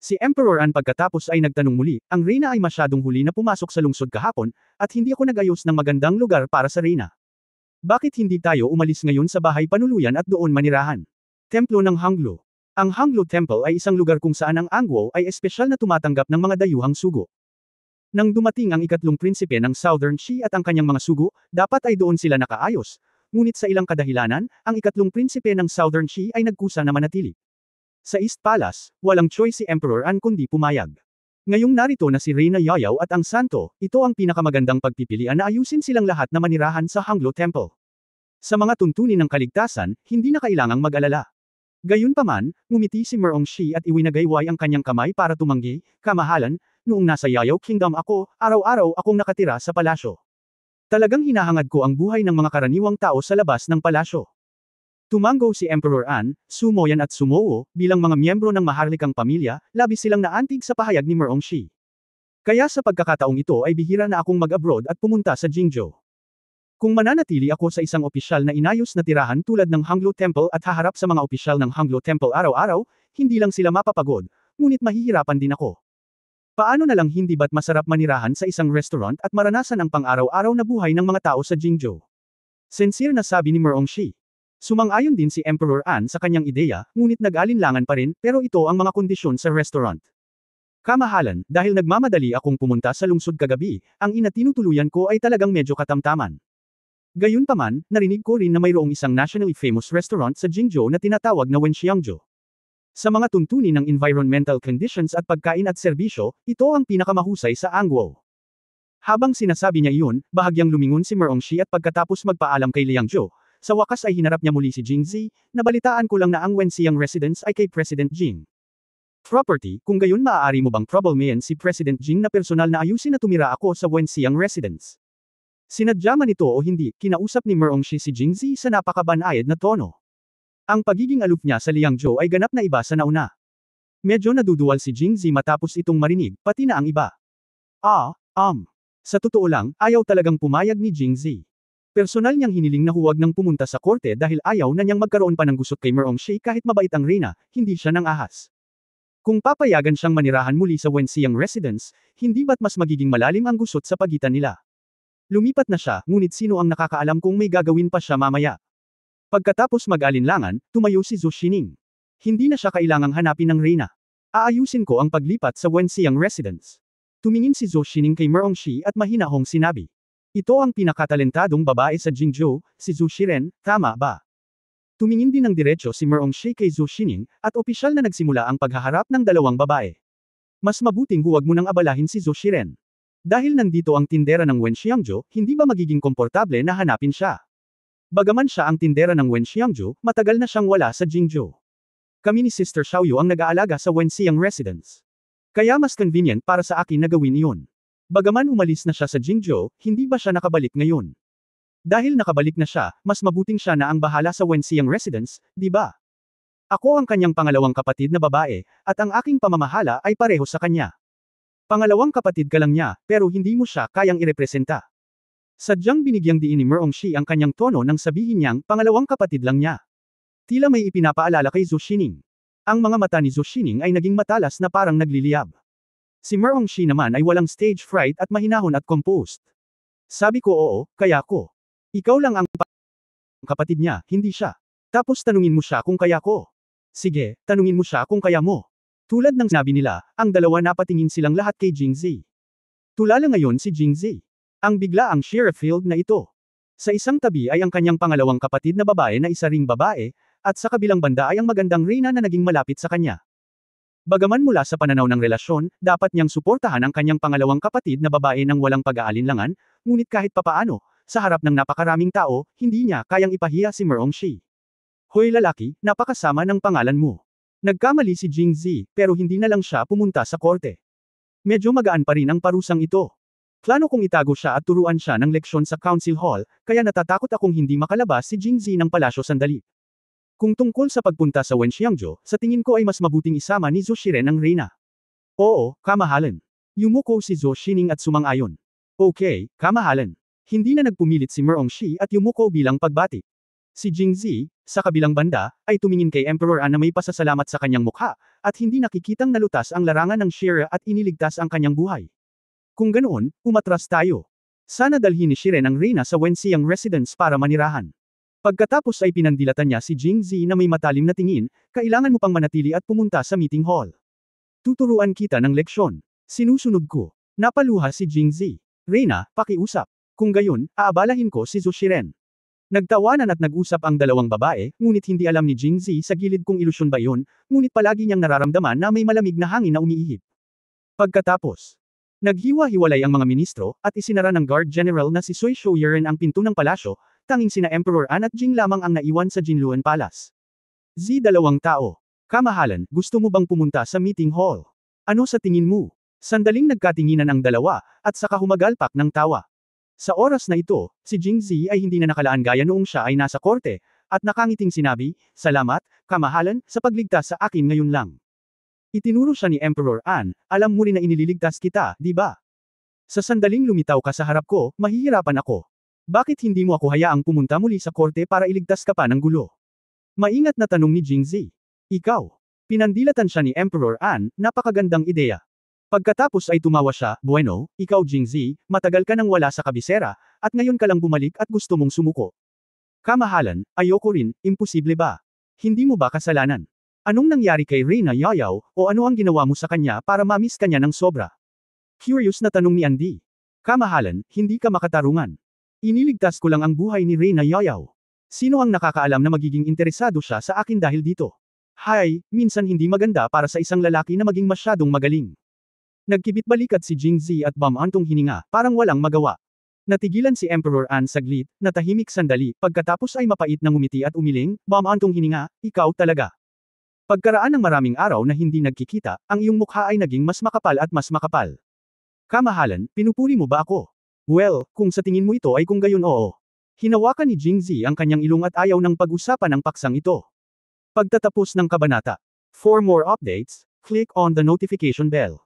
Si Emperor An pagkatapos ay nagtanong muli, ang reyna ay masyadong huli na pumasok sa lungsod kahapon, at hindi ako nag-ayos ng magandang lugar para sa reyna. Bakit hindi tayo umalis ngayon sa bahay panuluyan at doon manirahan? Templo ng Hanglo. Ang Hanglo Temple ay isang lugar kung saan ang Angwo ay espesyal na tumatanggap ng mga dayuhang sugo. Nang dumating ang ikatlong prinsipe ng Southern Shi at ang kanyang mga sugo, dapat ay doon sila nakaayos. Ngunit sa ilang kadahilanan, ang ikatlong prinsipe ng Southern Shi ay nagkusa na manatili. Sa East Palace, walang choice si Emperor An kundi pumayag. Ngayong narito na si Reyna Yayaw at ang Santo, ito ang pinakamagandang pagpipilian na ayusin silang lahat na manirahan sa Hanglo Temple. Sa mga tuntunin ng kaligtasan, hindi na kailangang mag-alala. Gayunpaman, ngumiti si Merongshi at iwinagayway ang kanyang kamay para tumanggi, kamahalan, noong nasa Yayaw Kingdom ako, araw-araw akong nakatira sa palasyo. Talagang hinahangad ko ang buhay ng mga karaniwang tao sa labas ng palasyo. Tumango si Emperor An, Sumoyan at Sumoo, bilang mga miyembro ng maharlikang pamilya, labis silang naantig sa pahayag ni Merongshi. Kaya sa pagkakataong ito ay bihira na akong mag-abroad at pumunta sa Jingzhou. Kung mananatili ako sa isang opisyal na inayos na tirahan tulad ng Hanglo Temple at haharap sa mga opisyal ng Hanglo Temple araw-araw, hindi lang sila mapapagod, ngunit mahihirapan din ako. Paano na lang hindi ba't masarap manirahan sa isang restaurant at maranasan ang pang-araw-araw na buhay ng mga tao sa Jingzhou? Sincere na sabi ni Merongshi. Sumang-ayon din si Emperor An sa kanyang ideya, ngunit nag-alinlangan pa rin, pero ito ang mga kondisyon sa restaurant. Kamahalan, dahil nagmamadali akong pumunta sa lungsod kagabi, ang inatinutuluyan ko ay talagang medyo katamtaman. Gayunpaman, narinig ko rin na mayroong isang nationally famous restaurant sa Jingzhou na tinatawag na Wenxiangzhou. Sa mga tuntunin ng environmental conditions at pagkain at serbisyo, ito ang pinakamahusay sa Angwo. Habang sinasabi niya iyon, bahagyang lumingon si Merongshi at pagkatapos magpaalam kay Liangzhou, sa wakas ay hinarap niya muli si Jingzi, nabalitaan ko lang na ang Wenxiang residence ay kay President Jing. Property, kung gayon maaari mo bang troublemayan si President Jing na personal na ayusin na tumira ako sa Wenxiang residence? Sinadya man ito o hindi, kinausap ni Merongshi si Jingzi sa napakabanayad na tono. Ang pagiging aloof niya sa Liangzhou ay ganap na iba sa nauna. Medyo naduduwal si Jingzi matapos itong marinig, pati na ang iba. Sa totoo lang, ayaw talagang pumayag ni Jingzi. Personal niyang hiniling na huwag nang pumunta sa korte dahil ayaw na niyang magkaroon pa ng gusot kay Merongshi kahit mabait ang reyna, hindi siya nang ahas. Kung papayagan siyang manirahan muli sa Wenxiang residence, hindi ba't mas magiging malalim ang gusot sa pagitan nila? Lumipat na siya, ngunit sino ang nakakaalam kung may gagawin pa siya mamaya? Pagkatapos mag-alinlangan, tumayo si Zhou Xining. Hindi na siya kailangang hanapin ng reyna. Aayusin ko ang paglipat sa Wenxiang residence. Tumingin si Zhou Xining kay Merongshi at mahinahong sinabi. Ito ang pinakatalentadong babae sa Jingzhou, si Zhou Shiren, tama ba? Tumingin din ng diretso si Merongshi kay Zhou Xining, at opisyal na nagsimula ang paghaharap ng dalawang babae. Mas mabuting huwag mo nang abalahin si Zhou Shiren. Dahil nandito ang tindera ng Wenxiangzhou, hindi ba magiging komportable na hanapin siya? Bagaman siya ang tindera ng Wenxiangzhou, matagal na siyang wala sa Jingzhou. Kami ni Sister Xiaoyu ang nag-aalaga sa Wenxiang residence. Kaya mas convenient para sa akin na gawin iyon. Bagaman umalis na siya sa Jingzhou, hindi ba siya nakabalik ngayon? Dahil nakabalik na siya, mas mabuting siya na ang bahala sa Wenxiang residence, di ba? Ako ang kanyang pangalawang kapatid na babae, at ang aking pamamahala ay pareho sa kanya. Pangalawang kapatid ka lang niya, pero hindi mo siya kayang irepresenta. Sadyang binigyang diin ni Merongshi ang kanyang tono nang sabihin niyang pangalawang kapatid lang niya. Tila may ipinapaalala kay Zhou Xining. Ang mga mata ni Zhou Xining ay naging matalas na parang nagliliyab. Si Merongshi naman ay walang stage fright at mahinahon at composed. Sabi ko oo, kaya ko. Ikaw lang ang kapatid niya, hindi siya. Tapos tanungin mo siya kung kaya ko. Sige, tanungin mo siya kung kaya mo. Tulad ng sinabi nila, ang dalawa napatingin silang lahat kay Jingzi. Tulala ngayon si Jingzi. Ang biglaang sheriff field na ito. Sa isang tabi ay ang kanyang pangalawang kapatid na babae na isa ring babae, at sa kabilang banda ay ang magandang reyna na naging malapit sa kanya. Bagaman mula sa pananaw ng relasyon, dapat niyang suportahan ang kanyang pangalawang kapatid na babae ng walang pag-aalinlangan, ngunit kahit papaano, sa harap ng napakaraming tao, hindi niya kayang ipahiya si Merongshi. Hoy lalaki, napakasama ng pangalan mo. Nagkamali si Jingzi, pero hindi na lang siya pumunta sa korte. Medyo magaan pa rin ang parusang ito. Plano kong itago siya at turuan siya ng leksyon sa council hall, kaya natatakot akong hindi makalabas si Jingzi ng palasyo sandali. Kung tungkol sa pagpunta sa Wenxiangzhou, sa tingin ko ay mas mabuting isama ni Zhou Shiren ang reyna. Oo, kamahalan. Yumuko si Zhou Shining at sumang-ayon. Okay, kamahalan. Hindi na nagpumilit si Merongshi at yumuko bilang pagbati. Si Jingzi, sa kabilang banda, ay tumingin kay Emperor An na may pasasalamat sa kanyang mukha, at hindi nakikitang nalutas ang larangan ng Shire at iniligtas ang kanyang buhay. Kung ganoon, umatras tayo. Sana dalhin ni Shiren ang reyna sa Wenxiang residence para manirahan. Pagkatapos ay pinandilatan niya si Jingzi na may matalim na tingin, kailangan mo pang manatili at pumunta sa meeting hall. Tuturuan kita ng leksyon. Sinusunod ko. Napaluha si Jingzi. Reyna, pakiusap. Kung gayon, aabalahin ko si Zhou Shiren. Nagtawanan at nag-usap ang dalawang babae, ngunit hindi alam ni Jingzi sa gilid kung ilusyon ba yun, ngunit palagi niyang nararamdaman na may malamig na hangin na umiihip. Pagkatapos, naghiwa-hiwalay ang mga ministro, at isinara ng Guard General na si Sui Shouyuren ang pinto ng palasyo, tanging sina Emperor An at Jing lamang ang naiwan sa Jinluan Palace. Dalawang tao. Kamahalan, gusto mo bang pumunta sa meeting hall? Ano sa tingin mo? Sandaling nagkatinginan ang dalawa, at saka humagalpak ng tawa. Sa oras na ito, si Jingzi ay hindi na nakalaan gaya noong siya ay nasa korte, at nakangiting sinabi, "Salamat, kamahalan, sa pagligtas sa akin ngayon lang." Itinuro siya ni Emperor An, "Alam mo rin na inililigtas kita, di ba? Sa sandaling lumitaw ka sa harap ko, mahihirapan ako. Bakit hindi mo ako hayaang pumunta muli sa korte para iligtas ka pa ng gulo?" Maingat na tanong ni Jingzi. "Ikaw." Pinandilatan siya ni Emperor An, "Napakagandang ideya." Pagkatapos ay tumawa siya, "Bueno, ikaw Jingzi, matagal ka nang wala sa kabisera, at ngayon ka lang bumalik at gusto mong sumuko. Kamahalan, ayoko rin, imposible ba? Hindi mo ba kasalanan? Anong nangyari kay Reyna Yayaw, o ano ang ginawa mo sa kanya para ma-miss kanya ng sobra?" Curious na tanong ni Andy. "Kamahalan, hindi ka makatarungan. Iniligtas ko lang ang buhay ni Reyna Yayaw. Sino ang nakakaalam na magiging interesado siya sa akin dahil dito? Hay, minsan hindi maganda para sa isang lalaki na maging masyadong magaling." Nagkibit-balikat si Jingzi at bumantong hininga, parang walang magawa. Natigilan si Emperor An saglit, natahimik sandali, pagkatapos ay mapait na ngumiti at umiling, bumantong hininga, "Ikaw talaga." Pagkaraan ng maraming araw na hindi nagkikita, ang iyong mukha ay naging mas makapal at mas makapal. "Kamahalan, pinupuri mo ba ako?" "Well, kung sa tingin mo ito ay kung gayon oo." Hinawakan ni Jingzi ang kanyang ilong at ayaw ng pag-usapan ang paksang ito. Pagtatapos ng kabanata. For more updates, click on the notification bell.